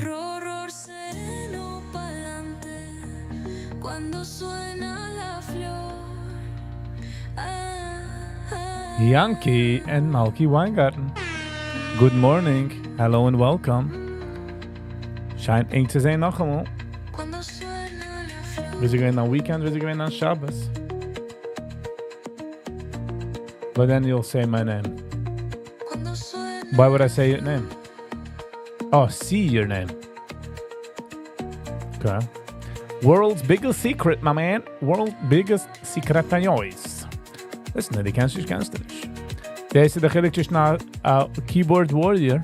Roror sereno pa'lante cuando suena la flor. Yankee and Malky Weingarten. Good morning, hello and welcome. Scheint eng zu sein noch einmal. Cuando suena la flor. Wir sind gewesen am Weekend, wir sind gewesen am Shabbos. But then you'll say my name. Cuando suena. Why would I say your name? Oh, see your name. Okay. World's biggest secret, my man. World's biggest secret van yours. Listen, die kennst du nicht. Deze de gelijk is naar keyboard warrior.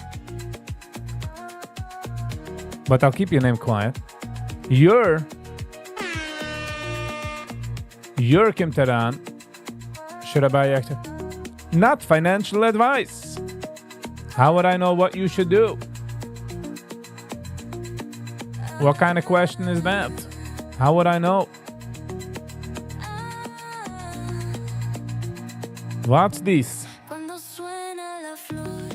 But I'll keep your name quiet. Your komt eraan. Should I buy active? Not financial advice. How would I know what you should do? What kind of question is that? How would I know? What's this? Cuando suena la flor.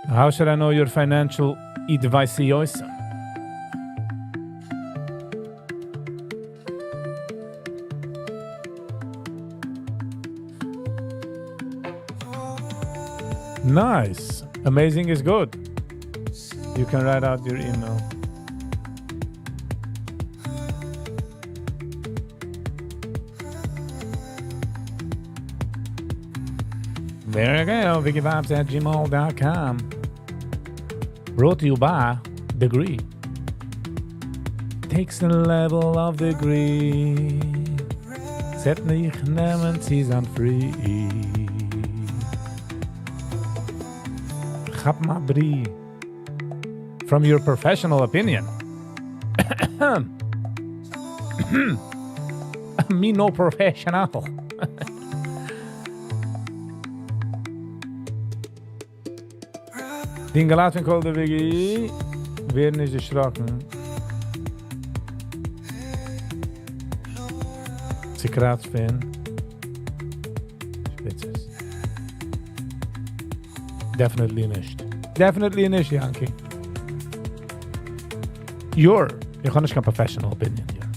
How should I know your financial advice? Nice. Amazing is good. You can write out your email. There you go. ViggyVibes@gmail.com. Brought to you by Degree. Takes the level of degree. Zet nicht nehmen, sie sind free. Gap ma brie. From your professional opinion. Me no professional. Den gelaten kol de Viggy. Weer niet erschrocken. Secretfan. Spitzes. Definitely nicht. Definitely nicht, Yankee. You kann nicht kein professional opinion here.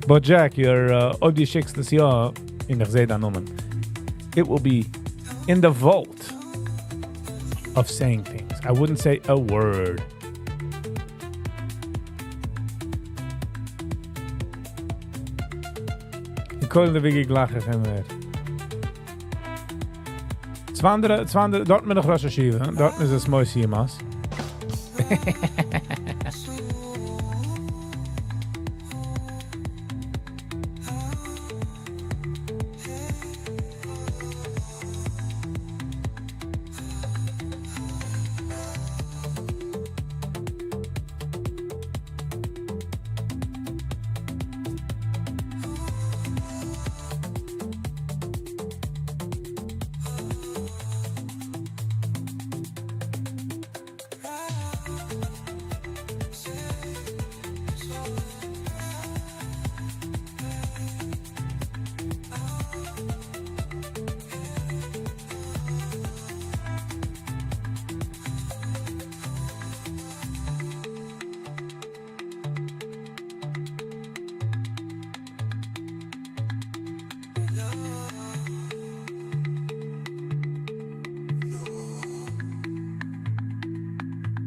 But Jack, your ob die schickstes Jahr in der Zeda nomen. It will be in the vault of saying things. I wouldn't say a word. Ik kon de Viggy glachen gaan weer. Zwanderen, dort met nog rechercheren. Dort is het mooiste hier, mas.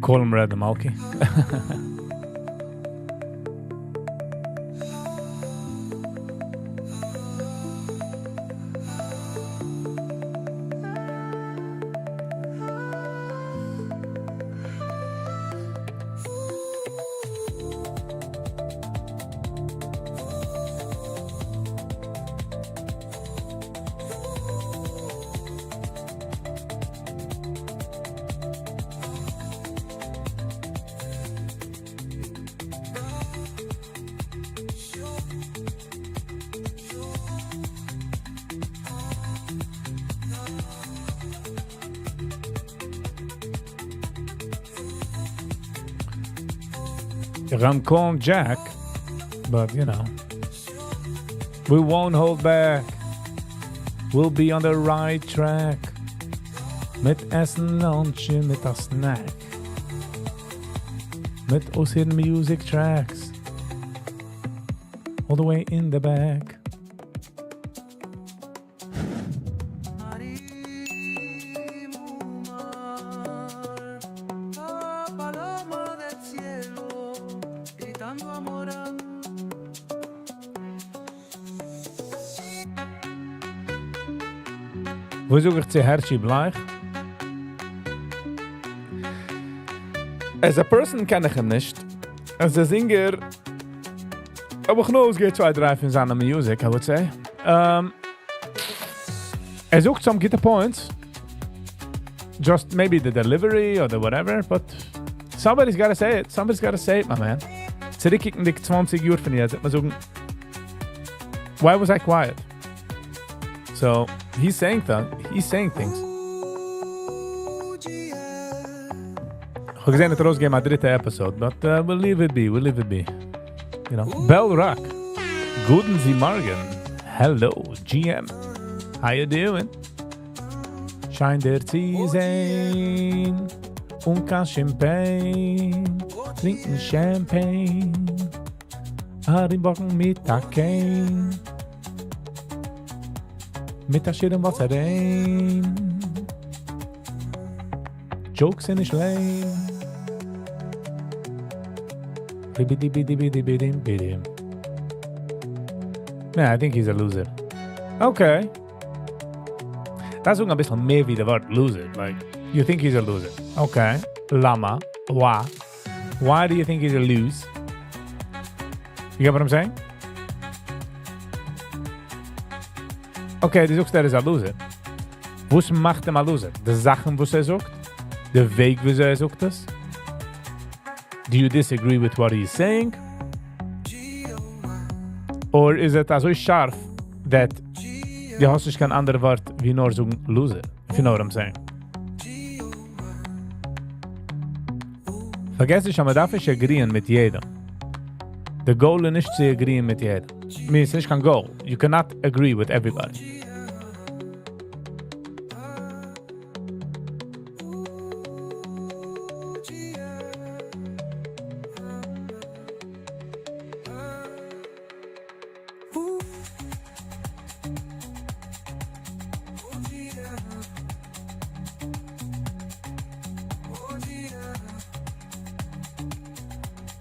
Call him Red Malky. I'm calling Jack, but you know, we won't hold back. We'll be on the right track. Mit Essen, Lunchen, mit a Snack. Mit us hidden music tracks. All the way in the back. Wo zoek ich zu Herrschi Bleich? As a person kenne ich ihn nicht. As a singer, aber ich know, es geht 2-3 von seiner Music, I would say. Sucht some guitar points. Just maybe the delivery or the whatever, but somebody's gotta say it. Somebody's gotta say it, my man. Zurückkicken dich 20 Jahre von jetzt. Man sagen, why was I quiet? So, he's saying things. Ich habe gesehen, dass rausgegeben hat 3. Episode, but we'll leave it be. You know, Bell Rock. Guten Sie Morgen. Hello, GM. How you doing? Scheint der zu sein. Und kann Champagne. Trinken Champagne. Haringbocken mit Takein. Mit der Schirm was rein. Jokes in his lane. Yeah, I think he's a loser. Okay. That's ein bisschen mehr wie der Wort loser. Like, you think he's a loser. Okay. Lama. Why? Why do you think he's a lose? You get what I'm saying? Okay, du sagst, er ist ein Loser. Was macht ihm ein Loser? Die Sachen, was sagt? Der Weg, wie er sagt das? Do you disagree with what he's saying? Or is it so scharf that du hast nicht kein anderes Wort wie nur so ein Loser? If you know what I'm saying. Vergesst nicht, man darf nicht agreeen mit jedem. The goal ist nicht zu agreeen mit jedem. I mean, it's nicht kein goal. You cannot agree with everybody.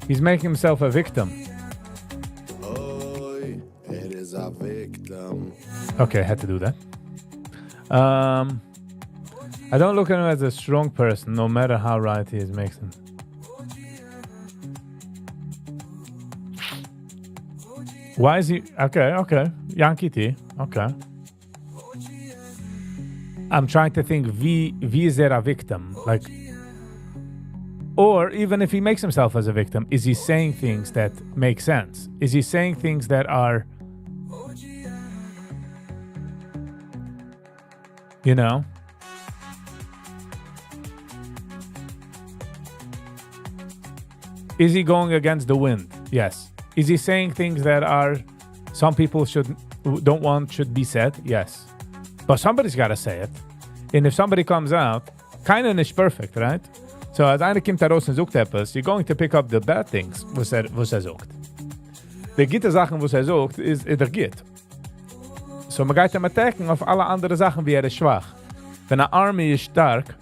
He's making himself a victim. It is a victim. Okay, I had to do that. I don't look at him as a strong person, no matter how right he is, makes him. Why is he... Okay. Yankee T. Okay. I'm trying to think, wie is there a victim? Like... Or even if he makes himself as a victim, is he saying things that make sense? Is he saying things that are, you know? Is he going against the wind? Yes. Is he saying things that are some people don't want should be said? Yes. But somebody's got to say it. And if somebody comes out, kind of is perfect, right? So als einer kommt heraus und sagt etwas, you're going to pick up the bad things, was sagt. Die gute Sachen, was sagt, ist geht. So man geht ihm attacken auf alle anderen Sachen, wie ist schwach. Wenn eine Army ist stark,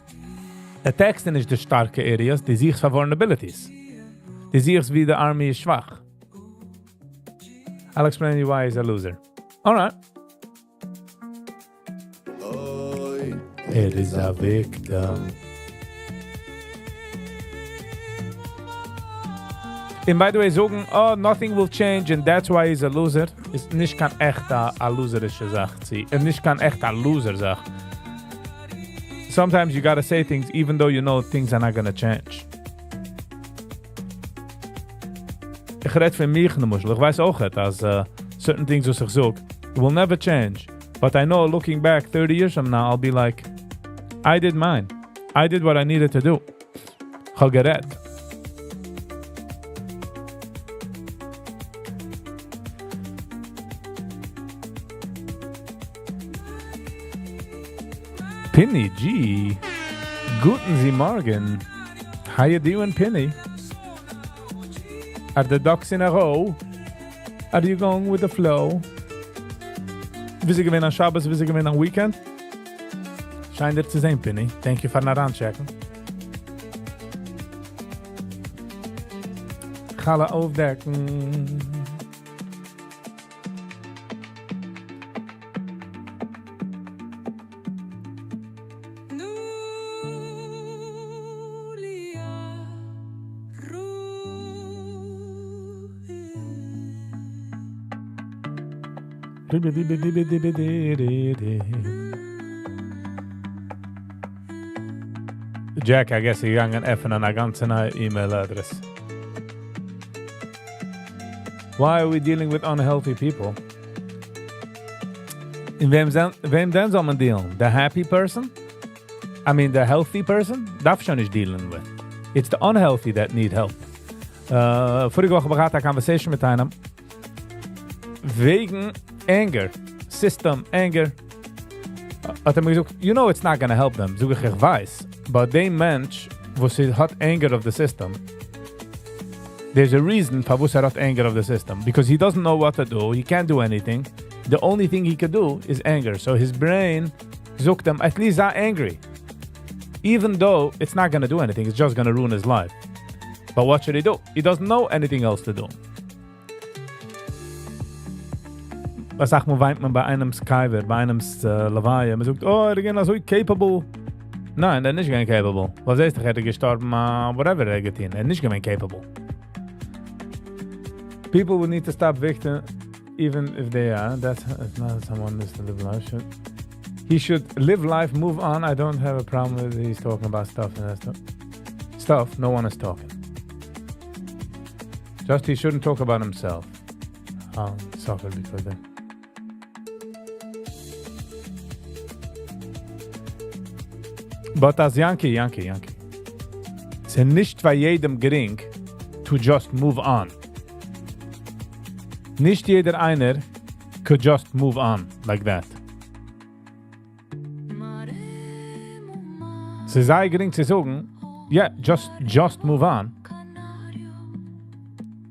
Der Text ist die starke Areas, die siehst für Vulnerabilities. Die siehst, wie der Army ist schwach. I'll explain you why he's a loser. Alright. Oi, Is a victim. And by the way, sagen, oh, nothing will change and that's why he's a loser, ist nicht kein echter a loserische Sache. Nicht kein echter Loser Sache. Sometimes you gotta say things even though you know things are not gonna change. Ich red für mich ne Muschel. Ich weiß auch dass certain things was ich sag will never change. But I know looking back 30 years from now, I'll be like, I did mine. I did what I needed to do. Ich hab geredet. Penny G. Guten Sie Morgen. How you doing, Penny? Are the ducks in a row? Are you going with the flow? Wie sie gewinnen an Shabbos, wie sie gewinnen an Weekend? Scheint dir zu sehen, Penny. Thank you for not anchecken. Galle aufdecken. Jack, I guess you're going to an ganze neue email address. Why are we dealing with unhealthy people? In wem denn soll man dealen? The happy person? I mean, the healthy person? Darf schon nicht dealen with. It's the unhealthy that need help. Vorige Woche begat ich eine conversation mit einem wegen anger, system, anger. Hat mir gesagt, you know it's not gonna help them. Sag ich weiß. But they Mensch, wo sie hat anger of the system, there's a reason for wo sie hat anger of the system. Because he doesn't know what to do, he can't do anything. The only thing he can do is anger. So his brain sagt them, at least I'm angry. Even though it's not gonna do anything, it's just gonna ruin his life. But what should he do? He doesn't know anything else to do. Was sagt man, weint man bei einem Skyver, bei einem Lavaie? Man sagt, oh, er ist so capable. Nein, er ist nicht capable. Was ist, er gestorben, whatever er getan. Er ist nicht capable. People will need to stop victim, even if they are. That's not someone who needs to live life. He should live life, move on. I don't have a problem with he's talking about stuff and that stuff. Stuff, no one is talking. Just he shouldn't talk about himself. I'll suffer because that. But as Yankee. Es ist nicht bei jedem gering to just move on. Nicht jeder einer could just move on like that. Es ist sehr gering zu sagen, yeah, just move on.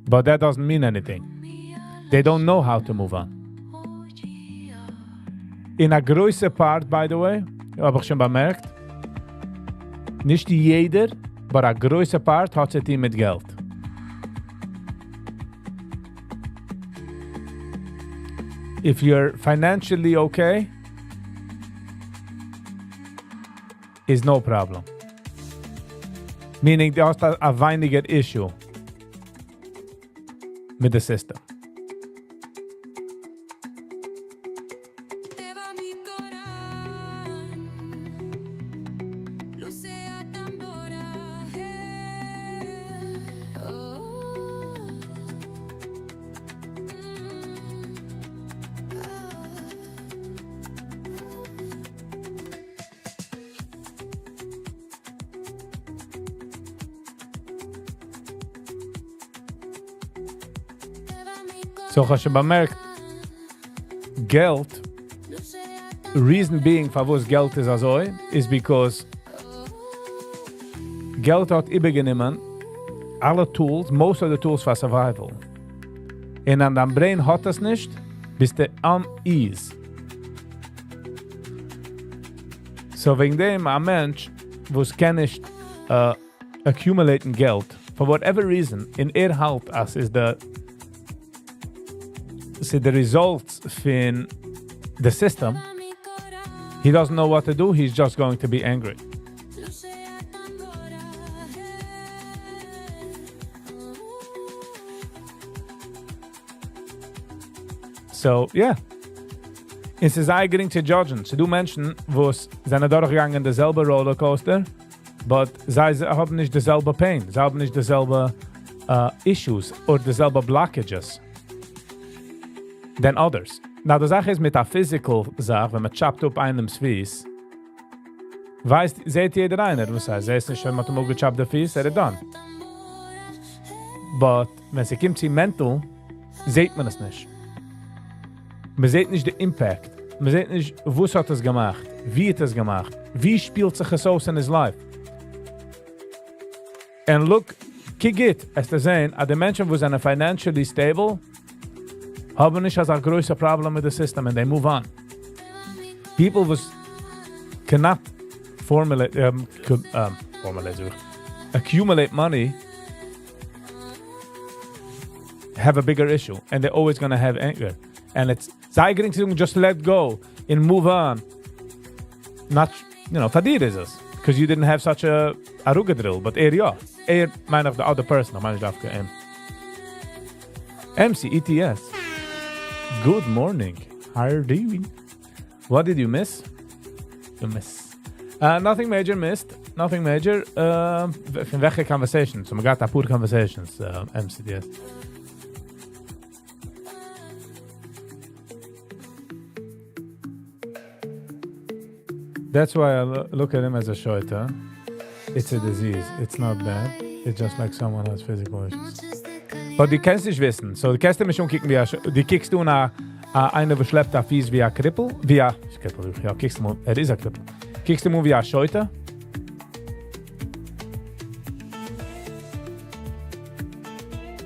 But that doesn't mean anything. They don't know how to move on. In a größer Part, by the way, habe ich schon bemerkt, nicht jeder, aber ein größer Part hat sich mit Geld. If you're financially okay, is no problem. Meaning, du hast ein weniger Issue mit dem System. So, hast du bemerkt, Geld, reason being, für was Geld ist also, ist because Geld hat übergenommen alle Tools, most of the tools for survival. Und an deinem Brain hat es nicht, bist du unease. So, wegen dem, ein Mensch wo's kann nicht accumulaten Geld, for whatever reason, in halt as is the results fin the system, he doesn't know what to do, he's just going to be angry. So, yeah. In ze sei getting to judgen. Ze do Menschen, wo es seine durchgegangen derselbe Rollercoaster, but sie haben nicht derselbe pain, sie haben nicht derselbe issues or derselbe blockages than others. Now, die Sache ist mit der physical Sache, wenn man choppt up einem Fies, seht jeder einer, was heißt, seht nicht, wenn man mal gechoppt der Fies, done. But, wenn sie kommt, sie mental, seht man es nicht. Man sieht nicht den Impact. Man sieht nicht, was hat es gemacht, wie hat es gemacht, wie spielt sich es aus in his life. And look, kick it, es zu sehen, an die Menschen, die sind financially stable, haben nicht als ein größer Problem mit dem System and they move on. People who cannot accumulate money have a bigger issue and they're always going to have anger. And it's just let go and move on. Not, Fadir is us. Because you didn't have such a aruga drill, but mind of the other person. MC, ETS. Good morning. How are you doing? What did you miss? You miss. Nothing major missed. Nothing major. From welche conversations? So we got poor conversations, MCDS. That's why I look at him as a shoita. It's a disease. It's not bad. It's just like someone has physical issues. But die kannst nicht wissen. So, die kannst du mich schon kicken wie die kickst du nach einer verschleppter Fies wie ein Krippel. Kickst du mal, ist ein Krippel. Kickst du mal wie ein Shoita.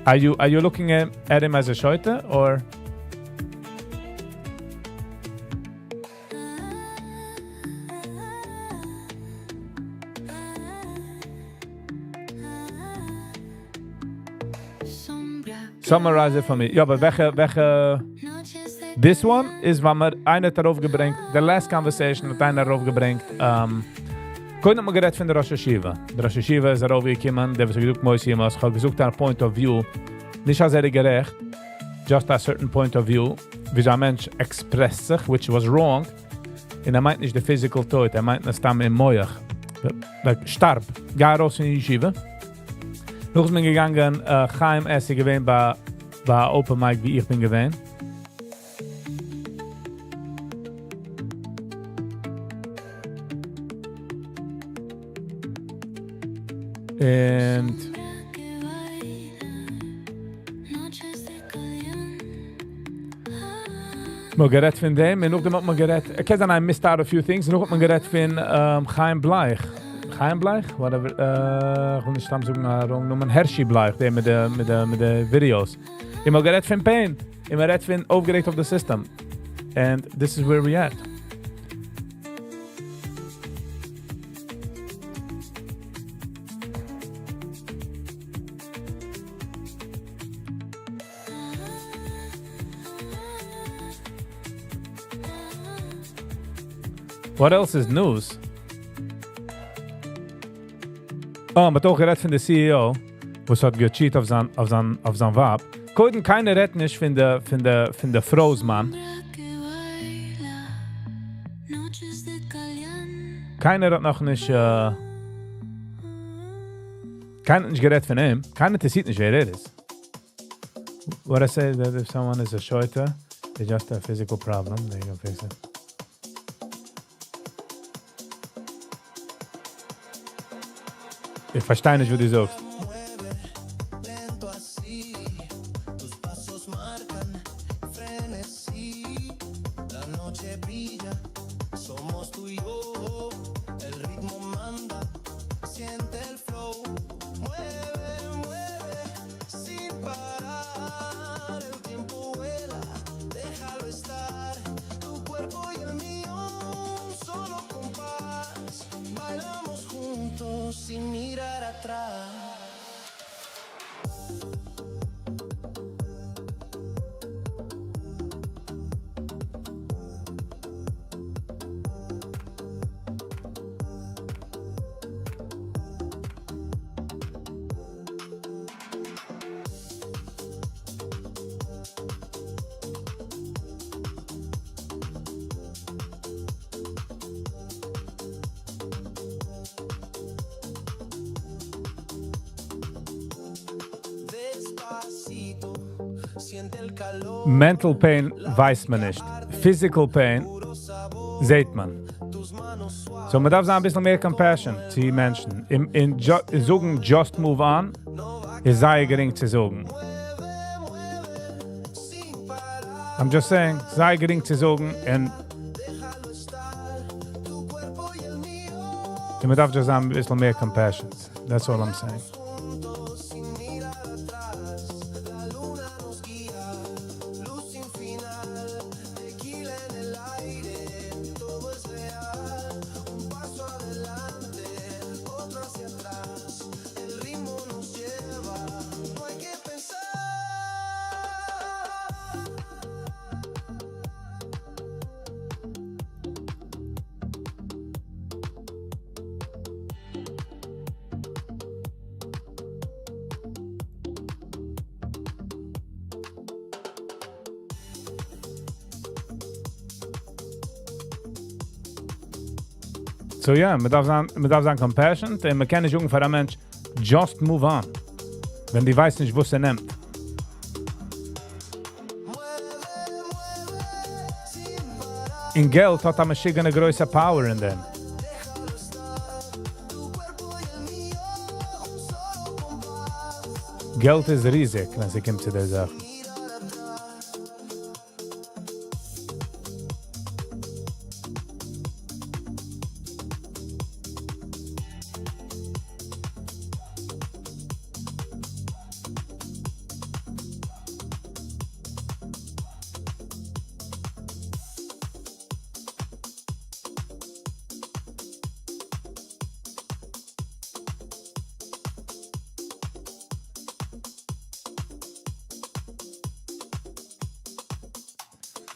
Are you looking at him as a shoita or? Summarize it for me. Ja, aber welche this one is, wenn man einer darauf gebringt, the last conversation hat einer darauf gebringt, Koin man geredet von der Rosh Hashiva. Der Rosh Hashiva ist darauf gekommen, der was gesucht Moisimas, hat gesucht ein point of view, nicht als gerecht, just a certain point of view, wie ein Mensch expresst sich, which was wrong, und meint nicht der physical tod, meint nicht stamm im Moyach, like starb, gar raus in die Yeshiva. Nog is men gegangen, Chaim Essi gewesen bei Open Mic, wie ich bin gewesen. And man geredet von dem, und noch hat man geredet, ich kann I missed out a few things, noch hat man geredet von Chaim Bleich. Chaim Bleich? Whatever, ich will nicht stammen suchen, wrong noemen, Hershey Bleich, der mit de videos. Ich mag geredet von Pain, ich mag geredet von aufgeregt auf the system. And this is where we at. What else is news? Oh, maar toch gered van de CEO, was hat gecheat auf sein Wab. Koiden keine redt nicht von der Froesmann. Keiner hat noch nicht keiner nicht geredet von ihm. Keiner sieht nicht, wer ist. What I say is that if someone is a shoiter, they just have a physical problem, they can fix it. Ich verstehe nicht, was du sagst. atrás. Despacito, siente el calor. Mental pain weiß man nicht. Physical pain sieht man. So, man darf sagen, ein bisschen mehr Compassion zu den Menschen. In sagen, just move on, ist sehr gering zu sagen. I'm just saying, sei gering zu sagen, und man darf just sagen, ein bisschen mehr Compassion. That's all I'm saying. So ja, man darf sagen compassionate, und man kann nicht sagen für einen Mensch, just move on. Wenn die weiß nicht, was nimmt. In Geld hat man schon eine größere Power in dem. Geld ist riesig, wenn es kommt zu der Sache.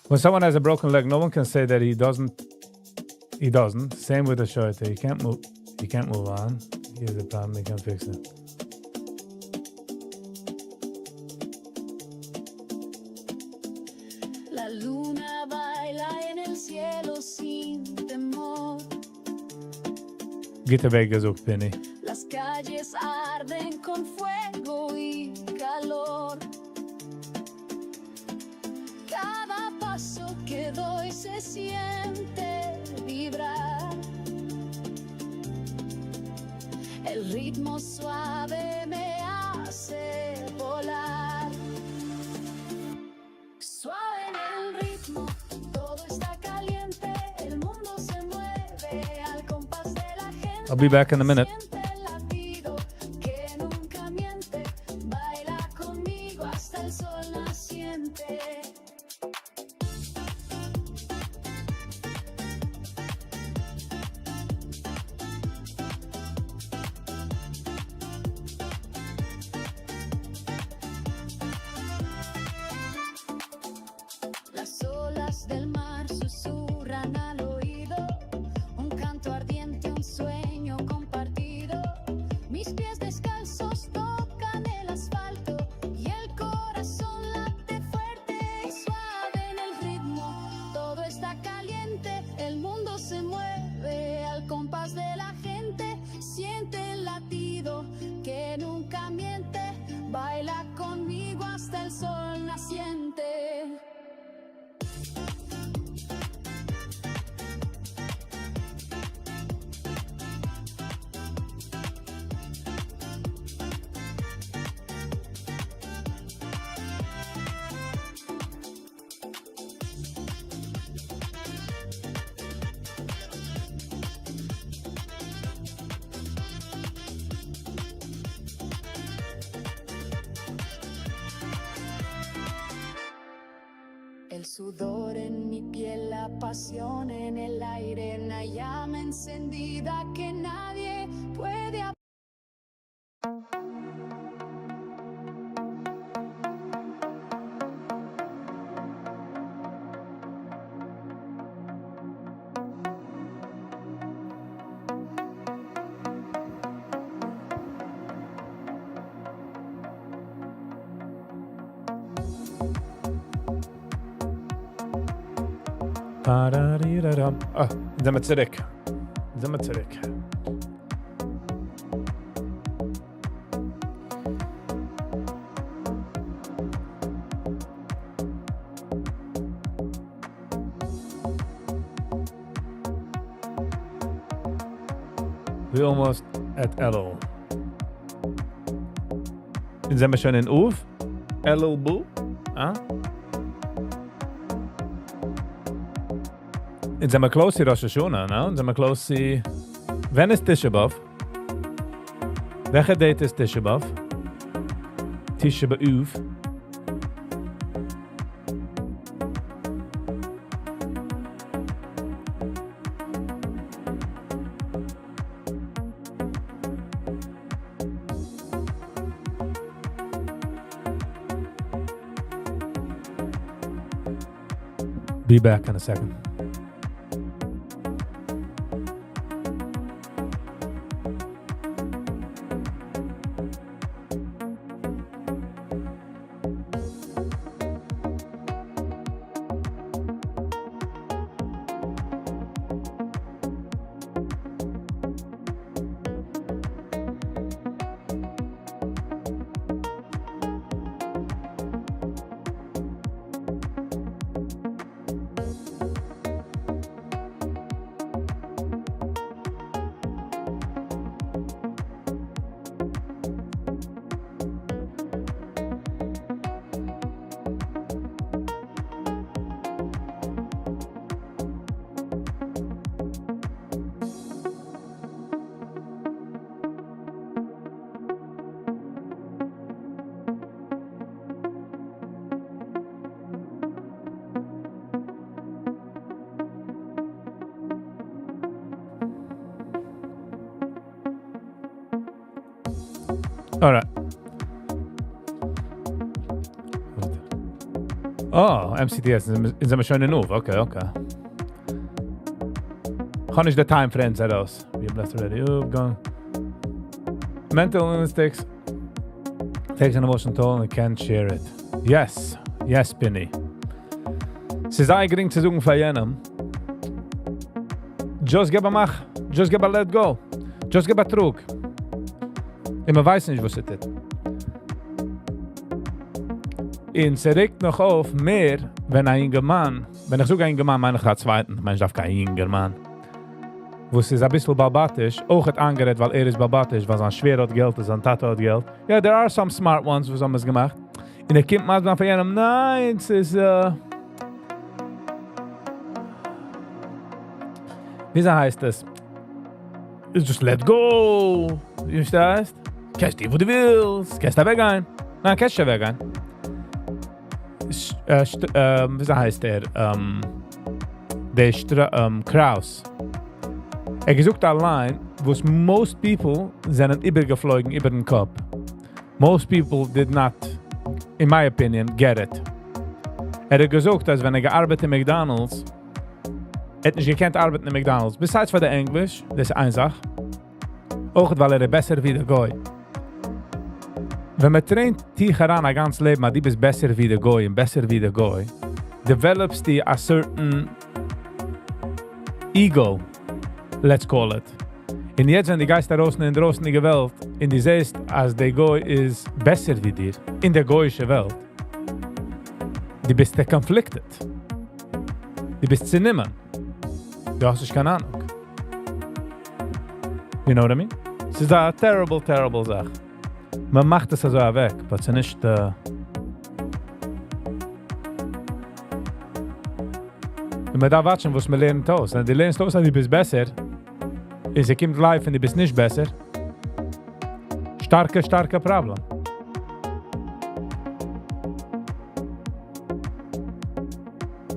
When someone has a broken leg, no one can say that he doesn't. He doesn't. Same with the shirt. He can't move. He can't move on. He has a problem. He can't fix it. La luna baila en el cielo sin temor. Geht weg gesucht, Penny. Las calles arden con fuego y calor. Cada paso que doy se siente vibrar. El ritmo suave me hace volar. Suave en el ritmo, todo está caliente. El mundo se mueve al compás de la gente. I'll be back in a minute. Siente el latido que nunca miente. Baila conmigo hasta el sol naciente. Las olas del mar susurran al oído, un canto ardiente, un sueño compartido. Mis pies descalzos tocan el asfalto y el corazón late fuerte y suave en el ritmo. Todo está caliente, el mundo se mueve al compás de la gente. Siente el latido que nunca miente. Baila conmigo hasta el sol naciente. El sudor en mi piel, la pasión en el aire, una llama encendida que nadie puede apagar. Parariradam. Sind wir zurück. We're almost at Elul. Sind wir schon in Uf? Elul Bu? Sind wir close to Rosh Hashanah, no? Sind wir close to... When is Tisha B'Av? Welche date ist Tisha B'Av? Tisha B'Av. Be back in a second. All right. Oh, MCTS. Sind wir schon in Uf? Okay. Kann ich the time friends heraus? We have left already. Gone. Mental illness takes an emotional toll and can't share it. Yes, Pinny. Es ist eigentlich zu suchen für jenem. Just gib a mach. Just gib a let go. Just gib a trug. Und man weiß nicht, was es ist. Und es regt noch auf mehr, wenn ein junger Mann, wenn ich sogar ein junger Mann, meine ich einen zweiten, ich darf kein junger Mann, wo es ist ein bisschen barbatisch, auch hat angerät, weil ist barbatisch, weil sein Schwer hat Geld, sein Tata hat Geld. Ja, there are some smart ones, was haben es gemacht. Und kommt manchmal von jenem, nein, es ist, wie heißt das? It's just let go. Wie verstehst? Kannst du, wo du willst. Kannst du weggehen. Nein, kannst du weggehen. Wie heißt der? Kraus. Gesucht allein, wo most people sind übergeflogen über den Kopf. Most people did not, in my opinion, get it. Hat gesucht, dass wenn gearbeitet in McDonald's, hat nicht gekannt arbeiten in McDonald's. Besides für der Englisch, das ist eine Sache. Auch weil besser wie der Goy. Wenn man traint dich heran ein ganzes Leben, die bist besser wie der Goy und besser wie der Goy, develops die a certain ego, let's call it. Und jetzt, wenn die Geister draußen in der draußen Welt, und die siehst, als der Goy ist besser wie dir, in der goyischen Welt, die bist conflicted. Die bist zu nehmen. Du hast keine Ahnung. You know what I mean? Es ist eine terrible Sache. Man macht es also weg, aber es ist nicht... Man darf watschen, was man lernt aus. Wenn du lernst aus, und du bist besser, und sie kommt live und du bist nicht besser, starke Problem.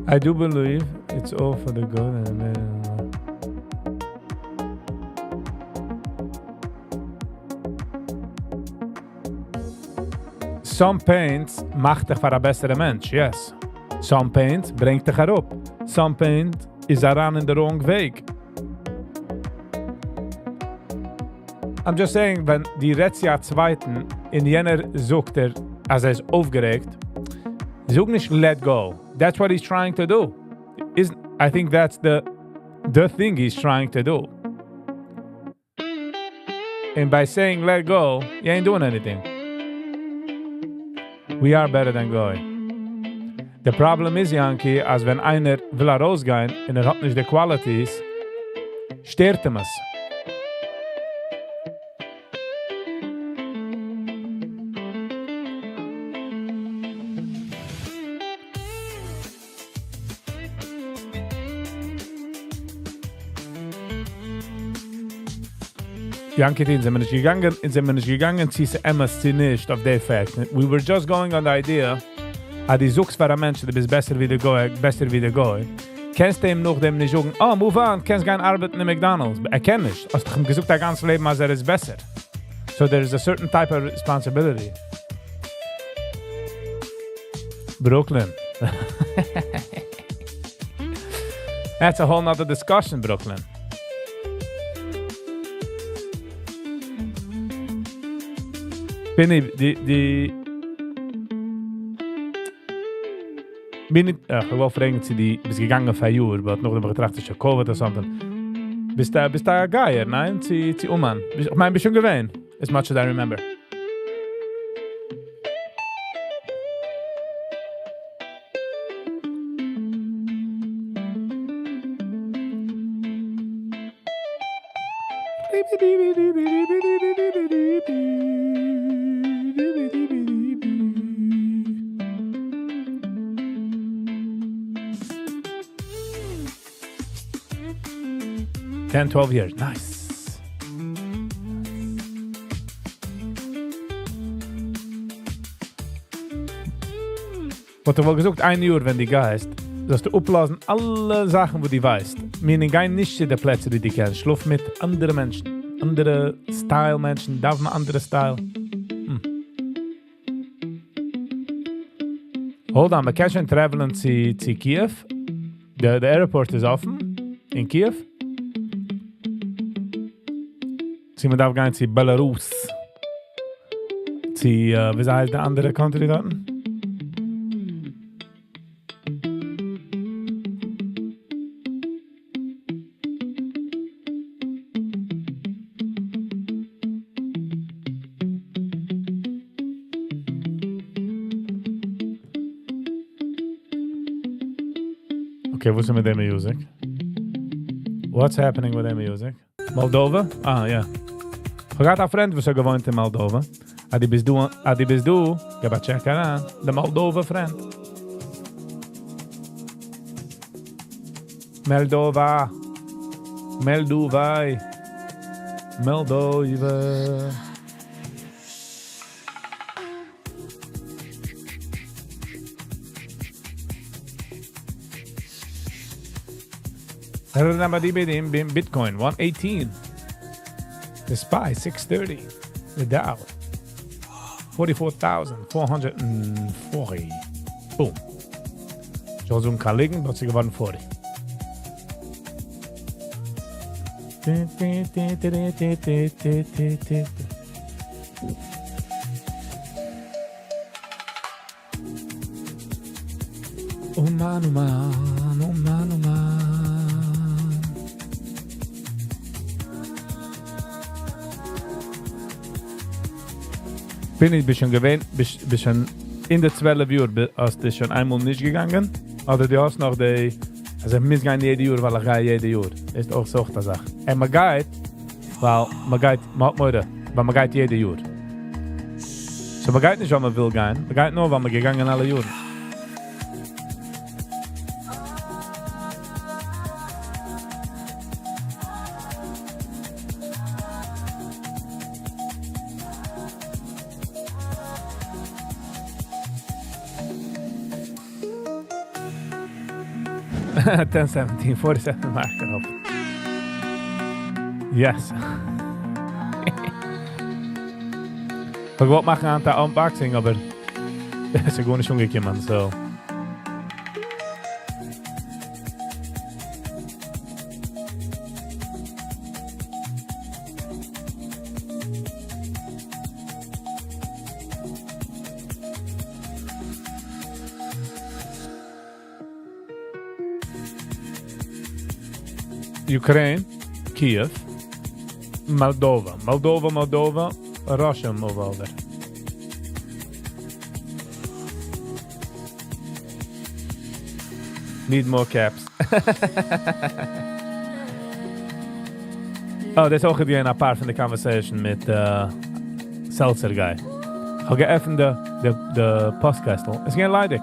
I do believe it's all for the good and some pains macht dich für ein besserer Mensch, yes. Some pains bringt dich herab. Some pains is aran in der wrong Weg. I'm just saying, wenn die Rezia Zweiten in jener sucht als ist aufgeregt, sucht nicht let go. That's what he's trying to do. I think that's the thing he's trying to do. And by saying let go, you ain't doing anything. We are better than Goy. The problem is, Yankee, als wenn einer will rausgehen und hat nicht die Qualities, stört ihm es. Yankee, sind wir nicht gegangen, ziehst du MS nicht auf den Fakt. We were just going on the idea, die suchst für einen Menschen, der bist besser wie der Goy. Kennst du ihm noch dem nicht sagen, oh, move on, kannst gehen arbeiten in McDonald's. Kenn nicht. Hast du ihm gesagt, dein ganzes Leben, als ist besser. So there is a certain type of responsibility. Brooklyn. That's a whole nother discussion, Brooklyn. Ich will fragen, sie bist gegangen für ein Jahr, aber noch immer getracht, dass Covid oder something. Bist du ein Geier, nein? Sie Mann. Ich meine, bist du schon gewähnt? As much as I remember. Ten, 12 years. Nice. Wat er wel gesagt, ein Jahr, wenn die gehst, dass du upblasen alle Sachen, wo die weißt. Meaning, geh nicht in die Plätze, die kennst. Schlaf mit anderen Menschen. Andere Style-Menschen. Darf man andere Style? Hold on, wir können schon travelen zu Kiew. Der Airport ist offen. In Kiew. Sie man darf gehen zu Belarus. Wie heißt der andere Country dort? Okay, what's with their music? What's happening with their music? Moldova? Ah, yeah. Ich habe einen Freund, der gewohnt in Moldova. Adi bist du, gib a check an, der Moldova-Freund. Moldova. I remember the Bitcoin, 118. The SPY, 630. The Dow, 44,440. Boom. Josum kann liegen, hat sie gewonnen 40. Oh Mann, oh Mann, oh Mann, oh Mann. Bin ich bisschen gewähnt, bisschen in der 12 Uhr, hast du schon einmal nicht gegangen? Oder du hast noch die, also ich muss gehen jede Uhr, weil ich gehe jede Uhr. Ist auch so eine Sache. Und man geht, weil man geht jede Uhr. So man geht nicht, weil man will gehen, man geht nur, weil man gegangen alle Uhr. Ten 17, 47 marken op. Yes. Ich wollte machen an der Unboxing, aber es ist gar nicht umgekommen, so. Ukraine, Kiev, Moldova, Russia move over. Need more caps. Oh, dit is ook weer een apart van de conversation met Seltzer guy. Ik ga even de postkastel. Is geen leidig.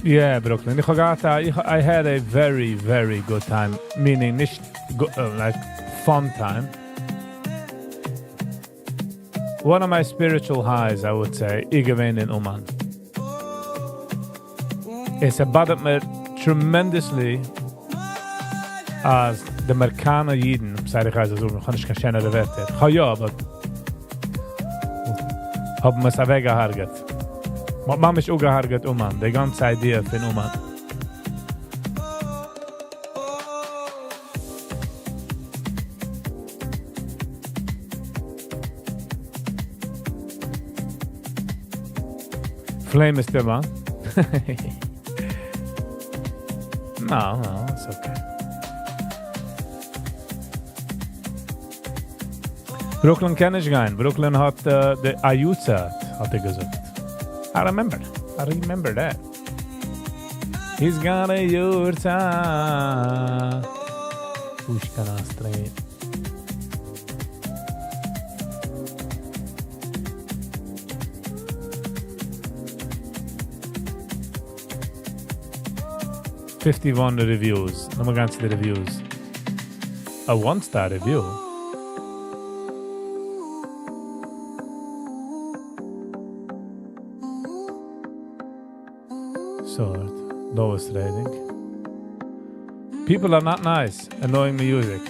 Yeah, Brooklyn. I had a very, very good time. Meaning, like fun time. One of my spiritual highs, I would say, ik geween in Oman. It's about me tremendously as the Merkana Yidden, zei ik uit de zomer, gewoon is geen de wet. Ga ja, maar hab me sa weggeharget. Maar mam is ook geharget Oman. De ganze idee van Oman. Flame is still on. No, it's okay. Brooklyn ken ich gein. Brooklyn hat de Ayutza hat gesagt. I remember that. He's got a yurta. Pushkana straight. $51 reviews. No more ganz the reviews. A 1-star review. Sort. Lowest rating. People are not nice. Annoying music.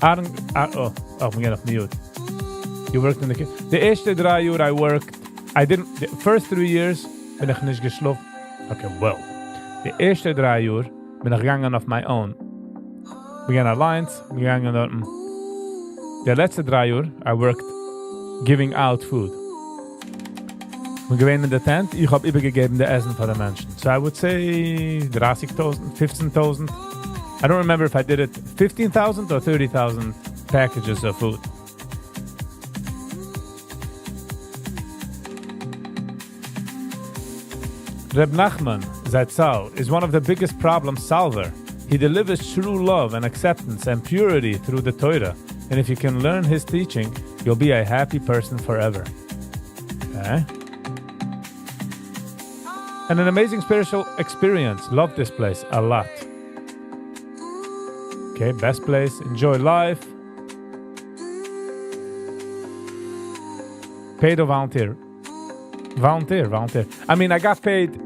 I'm getting off mute. You worked in the kitchen. The eerste 3 years I worked, the first 3 years ben ik niet geschlafen. Okay, well. The eerste 3 years ben ik gegangen auf my own. We gaan naar Lions, we gaan naar... De laatste 3 years I worked giving out food. We geweest in de tent, ich habe übergegeben de Essen voor de mensen. So I would say 30,000, 15,000. I don't remember if I did it 15,000 or 30,000 packages of food. Reb Nachman Zatzal is one of the biggest problem solver. He delivers true love and acceptance and purity through the Torah. And if you can learn his teaching, you'll be a happy person forever. Okay? And an amazing spiritual experience. Love this place a lot. Okay, best place. Enjoy life. Paid or volunteer? Volunteer. I mean, I got paid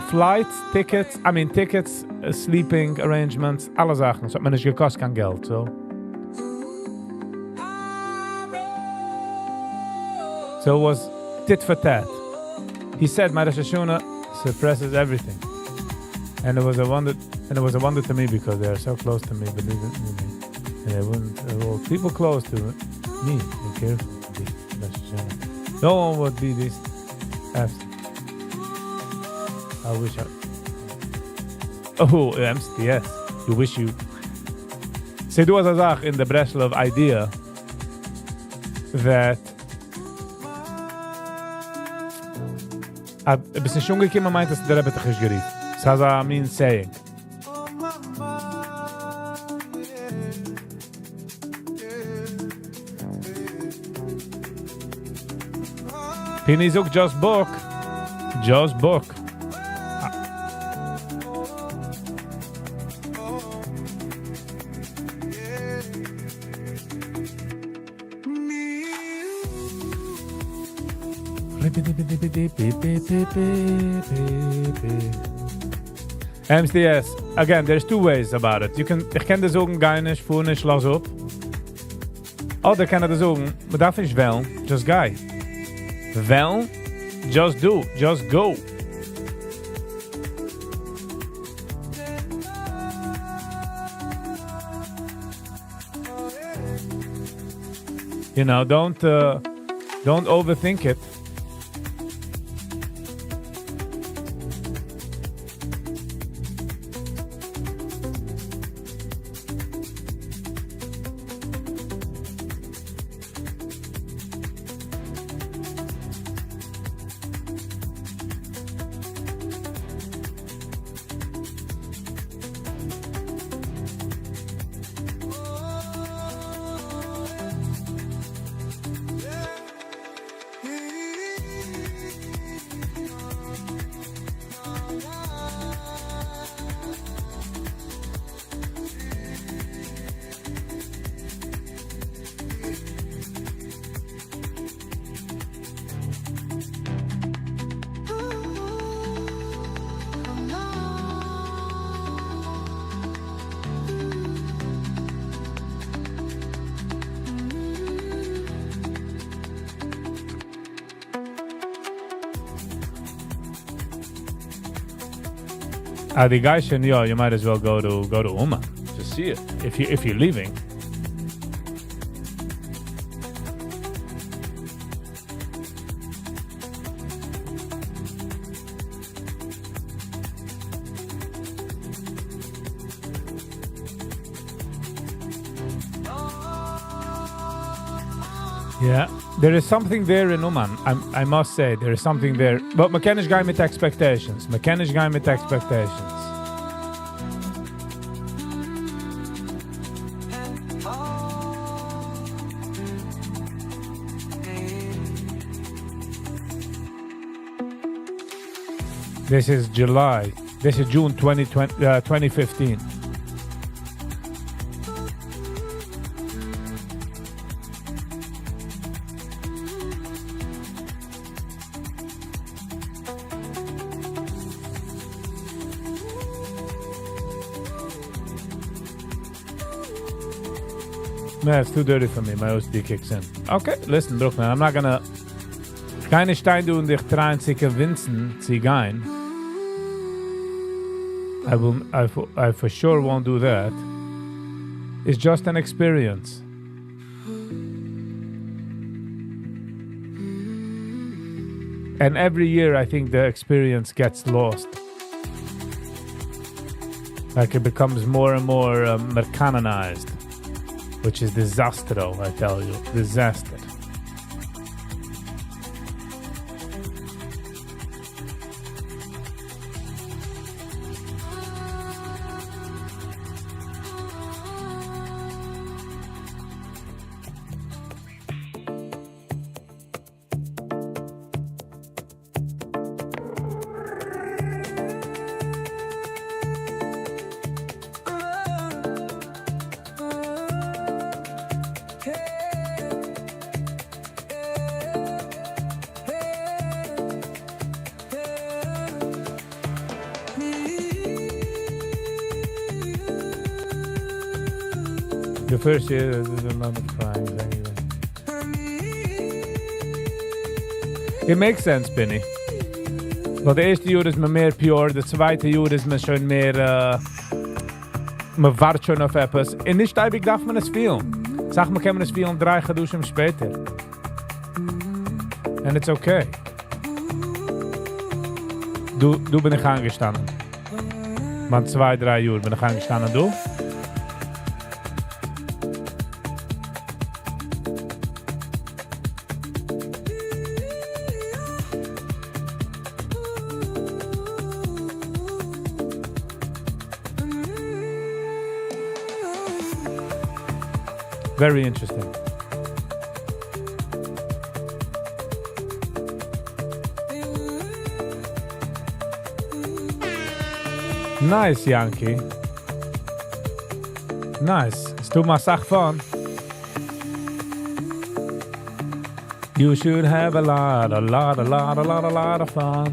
flights, tickets, sleeping arrangements, alle Sachen. So, man ist gekostet kein Geld, so. So it was tit for tat. He said, my Rosh Hashanah suppresses everything. And it was a wonder to me because they are so close to me, believe it me. And they wouldn't, well, people close to me, be careful. No one would be this absent. I wish I... Oh, yes. You wish you... Ze doen als zag in de Breslov idea that... Ein bisschen schon gekommen meint, dass der Rebbe dich ist gerief. Das heißt, I mean saying. Pini zog just book. MCS. Again, there's two ways about it. Ich kann dir sagen, geh nicht, fuhr nicht, lass up. Oder kann dir sagen, man darf nicht wählen, just geh. Wählen, just do, just go. You know, don't overthink it. The guy said, "Yo, you might as well go to Uman to see it if you're leaving." Yeah, there is something there in Uman. I must say, there is something there. But mechanisch guy mit expectations. This is July. This is June 2015. No, it's too dirty for me. My OCD kicks in. Okay, listen, Brookman, I'm not gonna... Keine Stein du und dich trying to convince sie gehen. I for sure won't do that. It's just an experience. And every year I think the experience gets lost. Like it becomes more and more Americanized. Which is disastro, I tell you. Disaster. The first year, there's a lot of crying anyway. It makes sense, Benny. Want de eerste jaar is me meer pure, de zweite jaar is me schon meer, me wart schon auf etwas. Und nicht ewig darf man es filmen. Sag mal, kann man es filmen 3 geduschen später. And it's okay. Du bin ich angestanden. Man 2, 3 Jahre bin ich angestanden, du? Very interesting. Nice, Yankee. Nice. It's too much fun. You should have a lot of fun.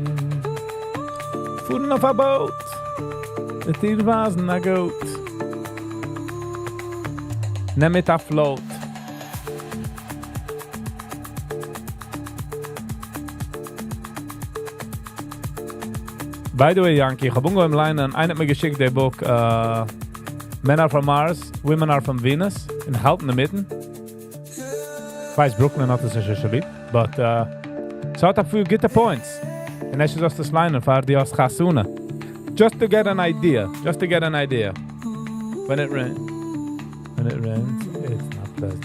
Voeten op a boot. Het hier was een goat. Neem het afloat. By the way, Yankee, ich habe im Line einer hat mir geschickt, der Buch Men Are From Mars, Women Are From Venus, in Halt in der Mitte. Ich weiß, Brooklyn hat es schon lieb, but so hat er viel gute points. Und er ist aus das Line für die aus Chasuna. Just to get an idea. When it rains, it's not pleasant.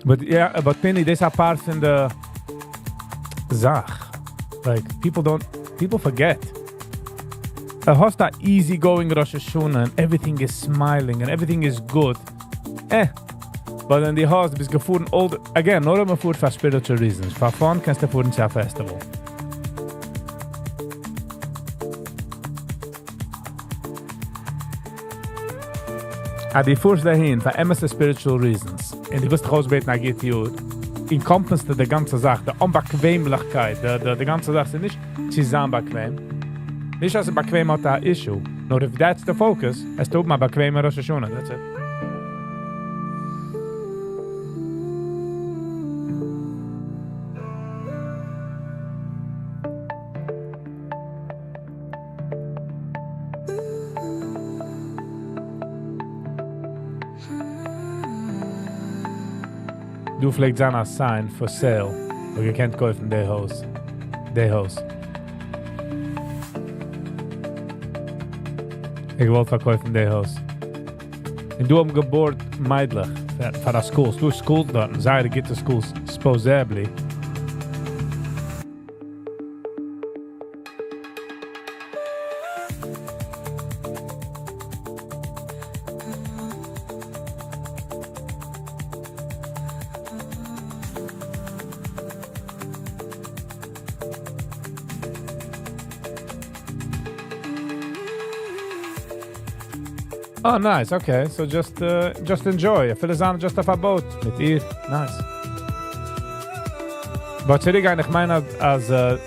But yeah, but Penny, this is part in the Zach. Like, people forget. A host that easygoing Rosh Hashanah and everything is smiling and everything is good. But then the host is gefahren old again, not only for spiritual reasons. For fun kannst du fahren zu festival. Die fuhrst dahin für immer spiritual reasons. Und du wirst rausbeten nach GTU. Encompassed die ganze Sache, die Unbequemlichkeit, die ganze Sache ist nicht zusammen bequem. Nicht, dass bequem hat ein Issue. Nur if that's the focus, es tut mal bequemer Rosh Hashanah, that's it. Du pflegst an als Sign for sale, aber ihr könnt kaufen der Haus. Ich wollte verkaufen der Haus. Und du am Geburt meidlich für die Schools. Du Schools dort, sei die gute Schools, supposedly. Oh, nice. Okay, so just enjoy. If it is on just off a boat mit ihr, nice. But zurück eigentlich meine als but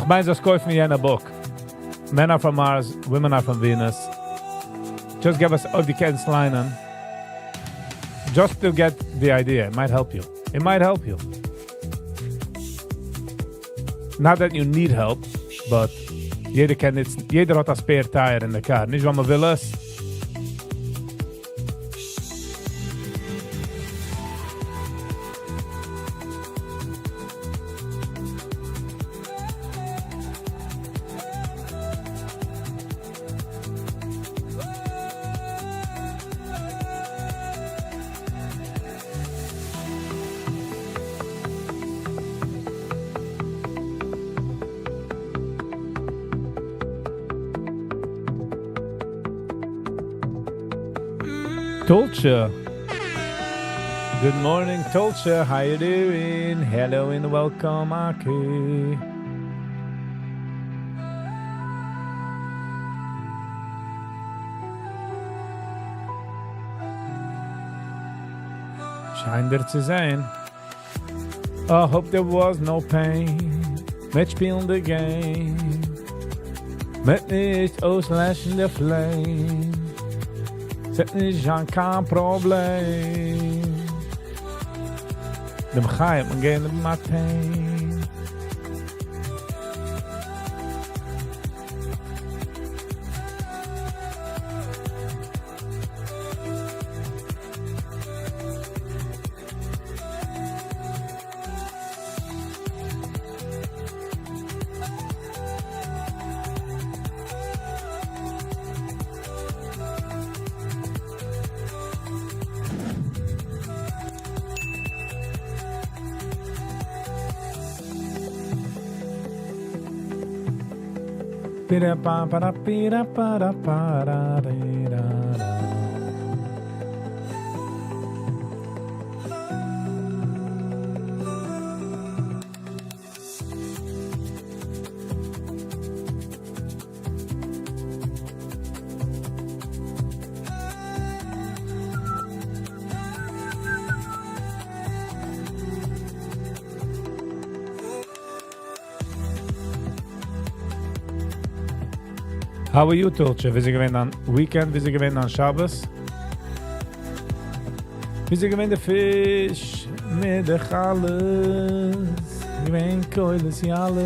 ich meine, das kaufen wir in a book. Men Are From Mars, Women Are From Venus. Just give us all the kids line on. Just to get the idea. It might help you. Not that you need help, but jeder hat a spare tire in der car. Nicht, wenn man will es. Tulcha. Good morning, Tulcha. How you doing? Hello and welcome, Aki. Scheint dir zu sehen. I hope there was no pain. Mit spielen the game. Mit nicht auslöschen der Flame. Zet nicht an kein Problem. Dem Chaim und gehen mit my pain. Pira pa para pira para para ra. How are you, Tulche? Wie sie gewinnt an Weekend, wie sie gewinnt an Shabbos? Wie sie gewinnt der Fisch mit der Challes? Gewinnt Keulis Jalles.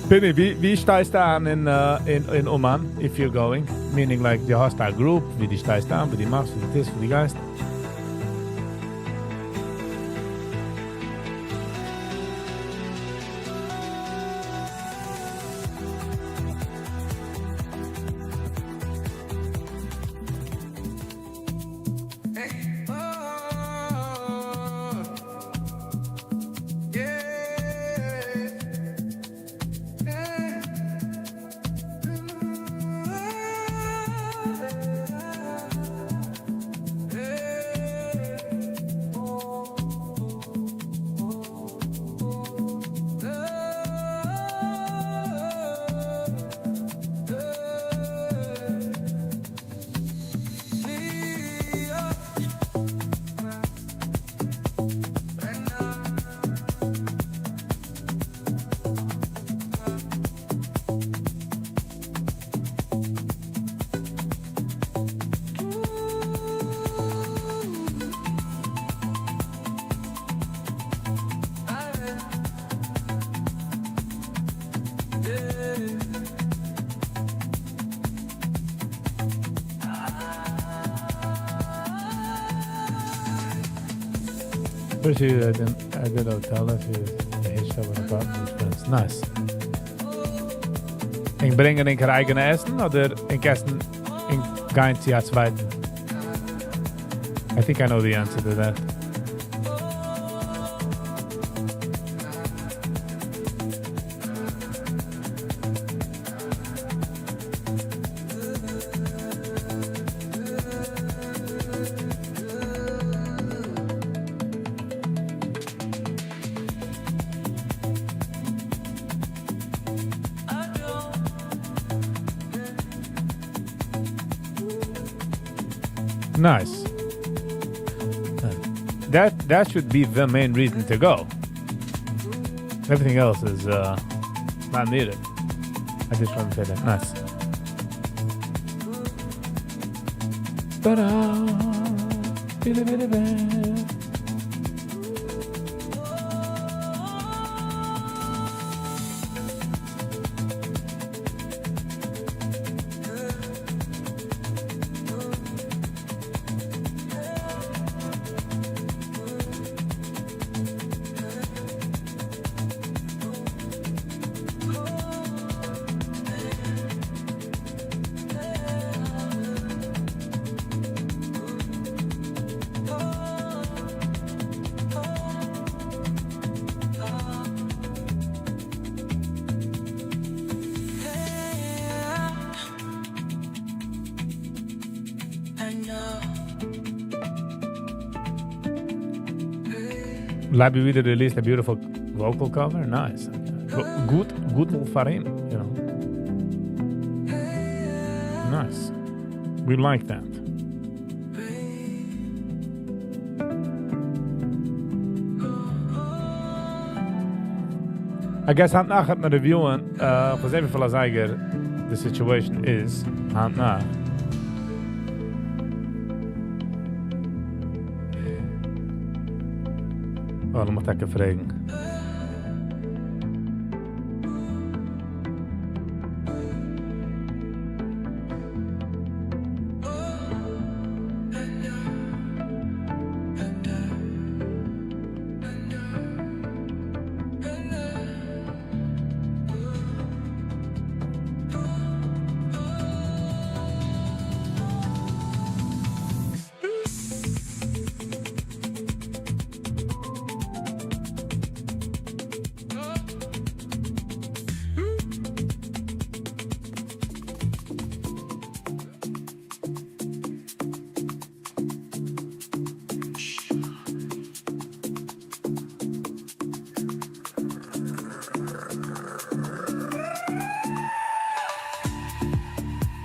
Penny, wie steigst du an in Oman, if you're going? Meaning, like, the hostile group, wie die steigst du an, wie die machst, wie die ist, wie die geist? First year I did hotel life, I hitched up an apartment, but it's nice. Ich bringe in kein eigenes Essen oder in Essen in gehen zu zweiten? I think I know the answer to that. Nice. That should be the main reason to go. Everything else is not needed. I just want to say that. Nice. Ta-da! Labby Weeder released a beautiful vocal cover. Nice. Good move for him, you know. Nice. We like that. I guess hand nach hat man reviewen, for sehr viel Zeiger the situation is, hand nach. Oh, dan moet ik even vragen.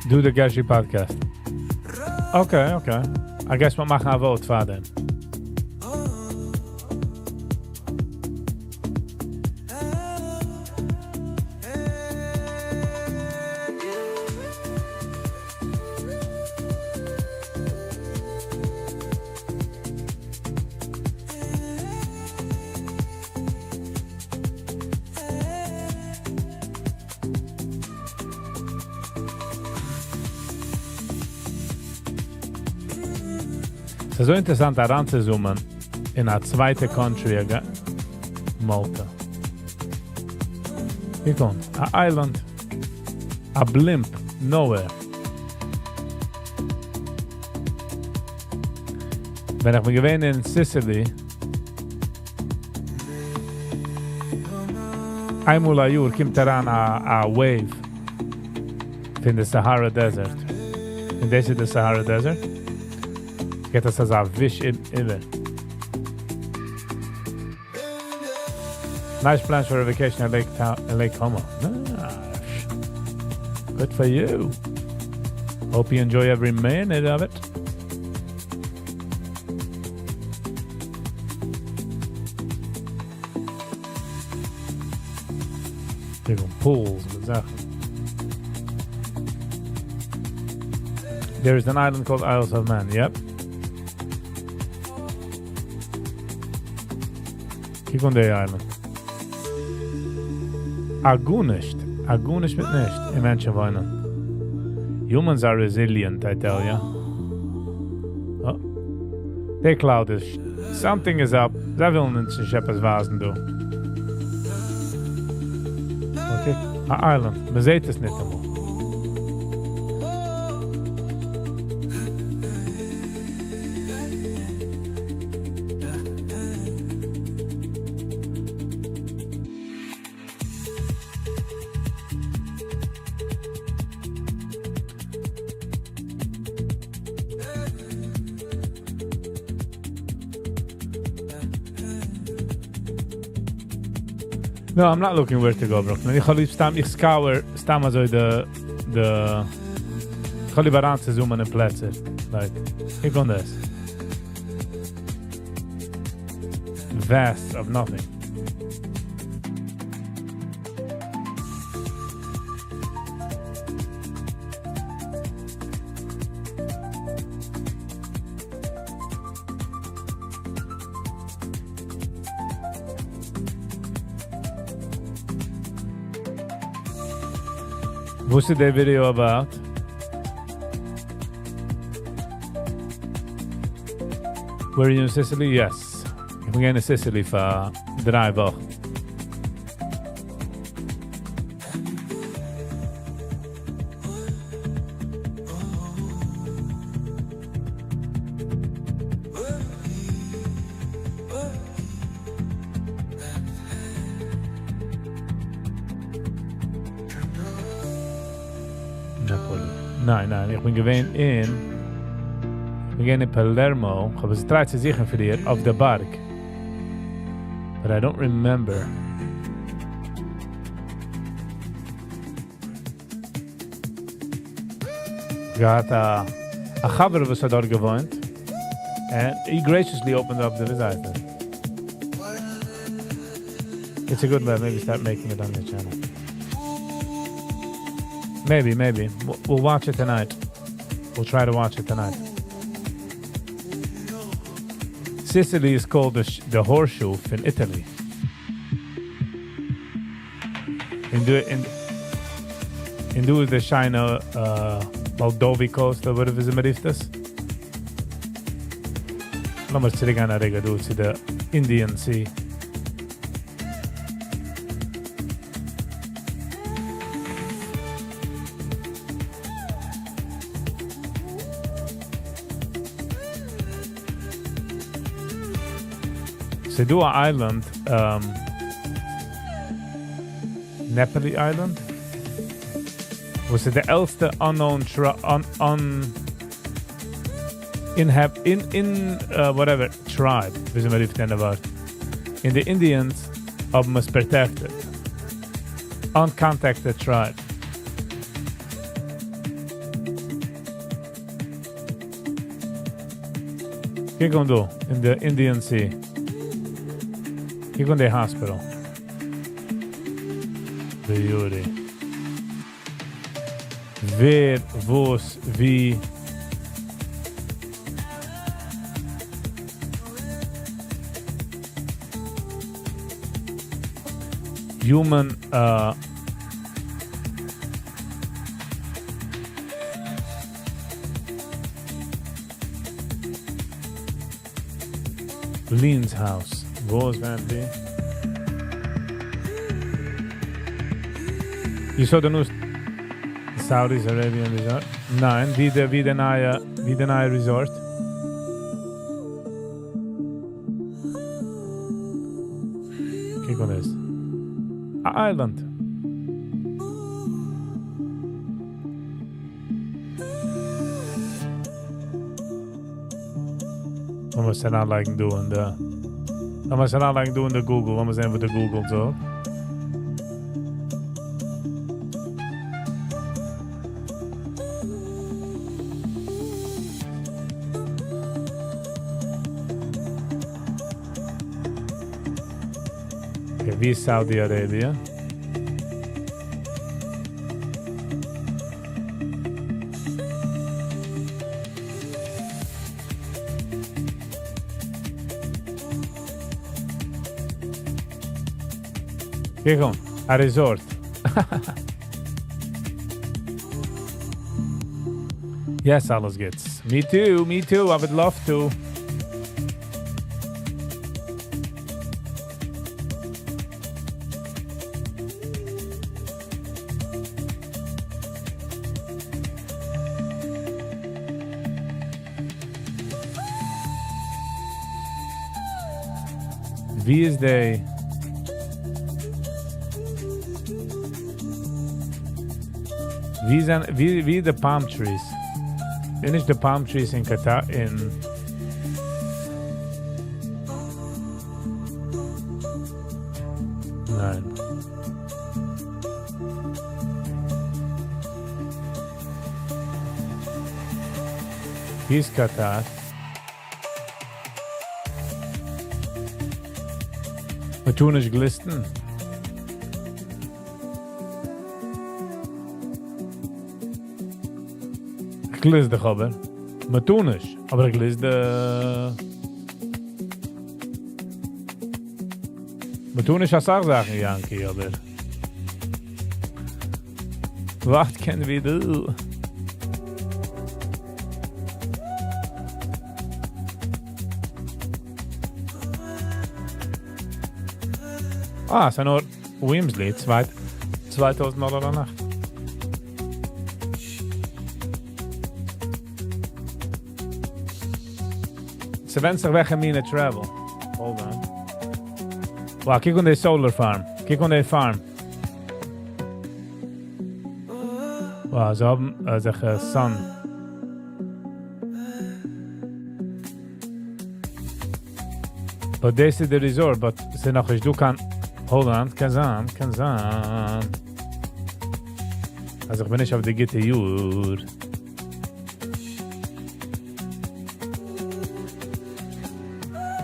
Do the Gashi podcast. Okay. I guess we machen een vote voor dan. Es ist so interessant, da ranzuzoomen in eine zweite Country, Malta. Hier kommt, a island, a blimp, nowhere. Wenn ich mich gewesen in Sicily, einmal a Jahr kommt daran a wave in the Sahara Desert. In this is the Sahara Desert. Get us as a fish in it. Nice plans for a vacation at Lake Como. Nice. Good for you. Hope you enjoy every minute of it. Big pools and Sachen. There is an island called Isles of Man. Yep. Kijk on the island. Agunisht mit nicht. In Menschen wohnen. Humans are resilient, I tell ya. Oh. The cloud is... Something is up. Zij willen niet zich etwas wazen doen. Okay. A island. Man sieht es nicht einmal. No, I'm not looking where to go, Brooklyn. Ich scour also the ich will lieber ranzoomen in Plätze. Like, hier kommt das. Vast of nothing. What's the video about? Were you in Sicily? Yes. Ik ben in Sicily voor 3 Wochen. Nein, ich bin gewesen in Palermo, ich habe es 13 sicher für dir, auf der Berg. but I don't remember. Got a chaver was dort gewohnt, and he graciously opened up the visit. It's a good way. Maybe start making it on the channel. Maybe. We'll watch it tonight. We'll try to watch it tonight. Sicily is called the horseshoe in Italy. In the China Moldovi coast or whatever ze maar is. Laat maar terug gaan naar de Indian Sea. Ze doen een island, Nepali Island, was de oudste unknown whatever tribe, we maar even about. In the Indians of was protected, uncontacted tribe. Kijk on do in the Indian Sea. Kijk on the hospital. Beauty. Wer, was, wie. Human Lean's house. Was van die? You saw the news? Saudi Arabian resort? Nein, wie de neue resort. Kijk wat is. A island. Wat was er aanleiding doen de... Wat was er aanleiding doen de Google? Wat was even de Google zo? Okay, wie is Saudi Arabia? Kijk gewoon, a resort. Yes, alles gets. Me too, I would love to. Wie is de... Wie the palm trees? Finish the palm trees in Qatar in... Nein. Wie ist Qatar? Maar toen is glisten. Ik lees de gabber. Maar toen is. Maar ik lees de... Maar toen is als zaken Yankee, aber. Wat kunnen we doen? Ah, zijn nur Wimsley, $2000 an Nacht. Ze wenst zich weg in mijn travel. Hold on. Wow, kijk op de solar farm. Kijk op de farm. Wow, ze hebben zeggen sun. But this is the resort, but sie noch ich du kann... Hold on, kann sein. Also ich bin nicht auf die Gitte Jür.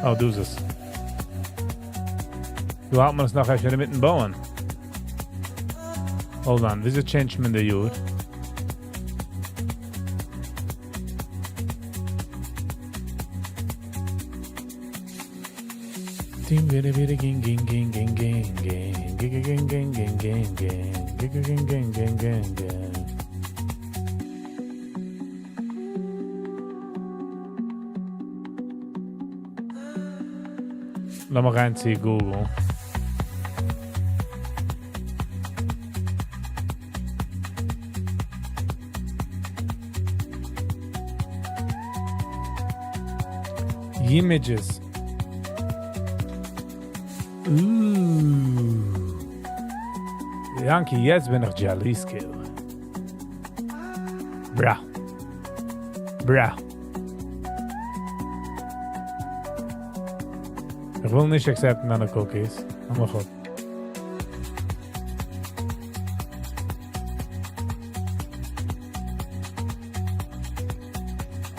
Oh, du es. Du hat man es noch einfach mitten bauen. Hold on, wieso change man die Jür? Lass mal reinziehen, Google. Images. Yankee, jetzt bin ich Jaliskill. Bra. Ich will nicht accepten meine Cookies. Oh mein Gott.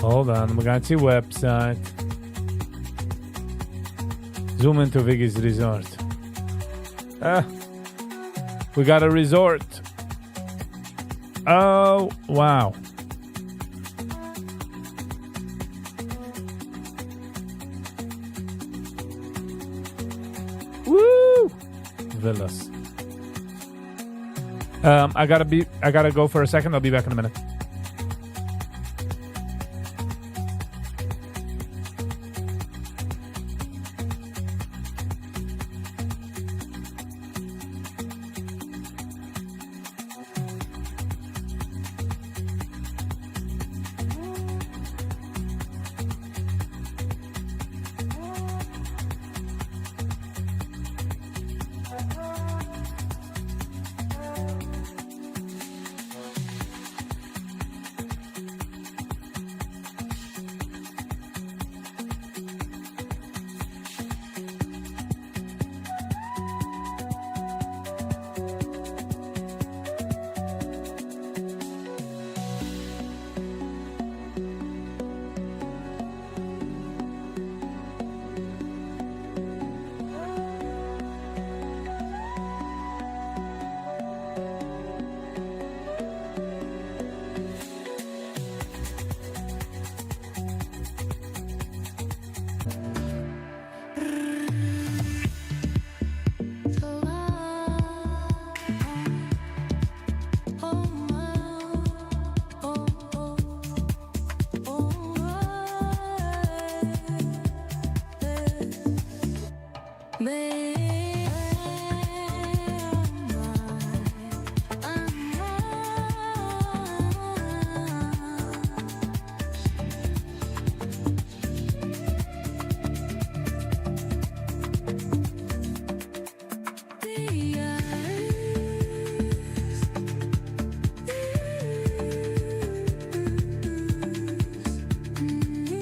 Hold on, we're going to the website. Zoom into Viggy's resort. We got a resort. Oh, wow. Woo! Villas. I gotta go for a second. I'll be back in a minute.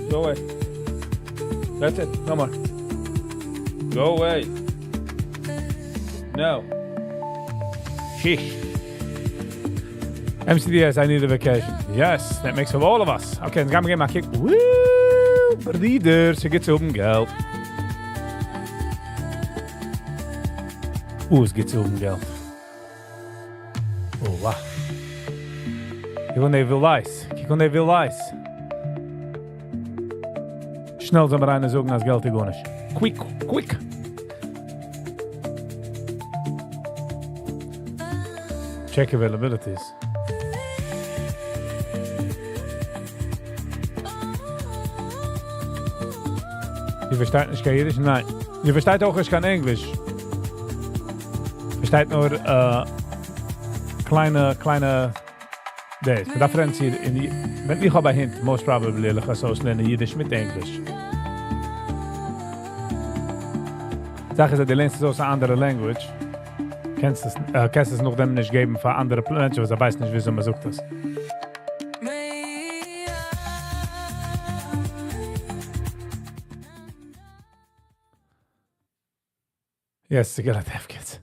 Go away. That's it. No more. Go away. No. Sheesh. MCDS, I need a vacation. Yes, that makes of all of us. Okay, dan gaan we maar kijken. Woo! Breeder, ze gaat oben geld. Es geht oben geld. Oh, wow. Kijk on even lice. Kijk on even lice. Schnell zijn we rein zoeken als geld te gaan is. Quick. Check availabilities. Je verstaat niet Jiddisch? Nein. Je verstaat ook eens geen Englisch. Je verstaat nur kleine days. Maar dat verandert je in die... Wenn ich aber hint, most probably lege zo lernen Jiddisch mit Englisch. Sagen sie, die lernst du aus einer anderen Language. Kannst es noch dem nicht geben für andere Menschen, weil er weiß nicht, wieso man sucht das. Yes, cigarette have kids.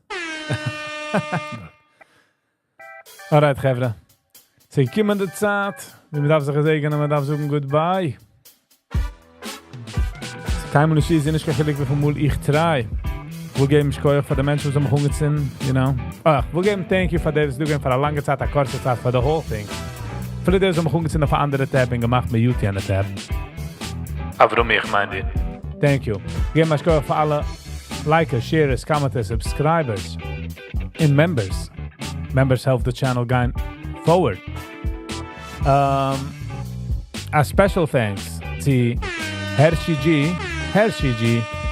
Alright, Gevre. Sie kommen der Zeit. Wir darf sich sagen, und wir darf sagen goodbye. Kein Mal schießen, nicht gleich wie viel Mal ich try. Wir geben Schkoy für die Menschen, die am Hunger sind, you know. Wir geben thank you für das, du geben für eine lange Zeit, eine kurze Zeit, für the whole thing. Für die, die am Hunger sind, auf eine andere Tab, und gemacht mit YouTube an der Tab. Aber warum ich meine dir? Thank you. Geben Schkoy für alle Likers, Sharers, Commenters, Subscribers, and Members. Members help the channel going forward. A special thanks to Hershey G,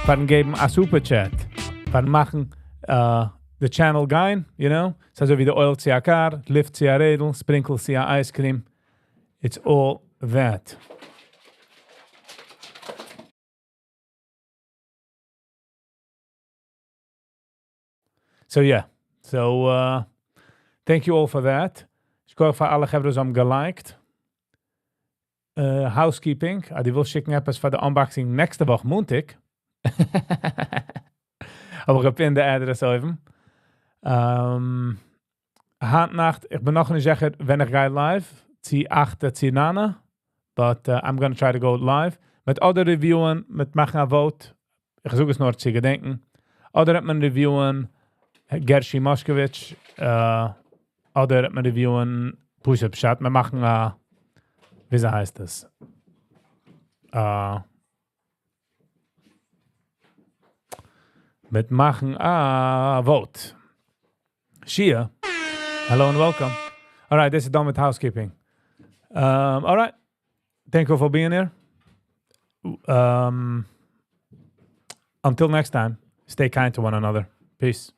for geben a super chat, for machen the channel going, you know, so wie the oil to a car, lift to a redel, sprinkle to a ice cream. It's all that. So yeah, thank you all for that. Ich gucke für alle Gebros am geliked. Housekeeping. Die will schicken etwas für die Unboxing nächste Woche Montag. Aber ich bin der Adress oben. Handnacht, ich bin noch nicht sicher, wenn ich gehe live. Zie 8, zie 9. But I'm gonna try to go live. Mit other reviewen, mit machen a vote. Ich suche es nur zu gedenken. Oder hat man reviewen Gershi Moskowitz. Oder hat man reviewen Push-Up Shot. Wir machen wie heißt das? Mit machen vote. Shia. Hello and welcome. All right, this is done with housekeeping. All right. Thank you for being here. Until next time, stay kind to one another. Peace.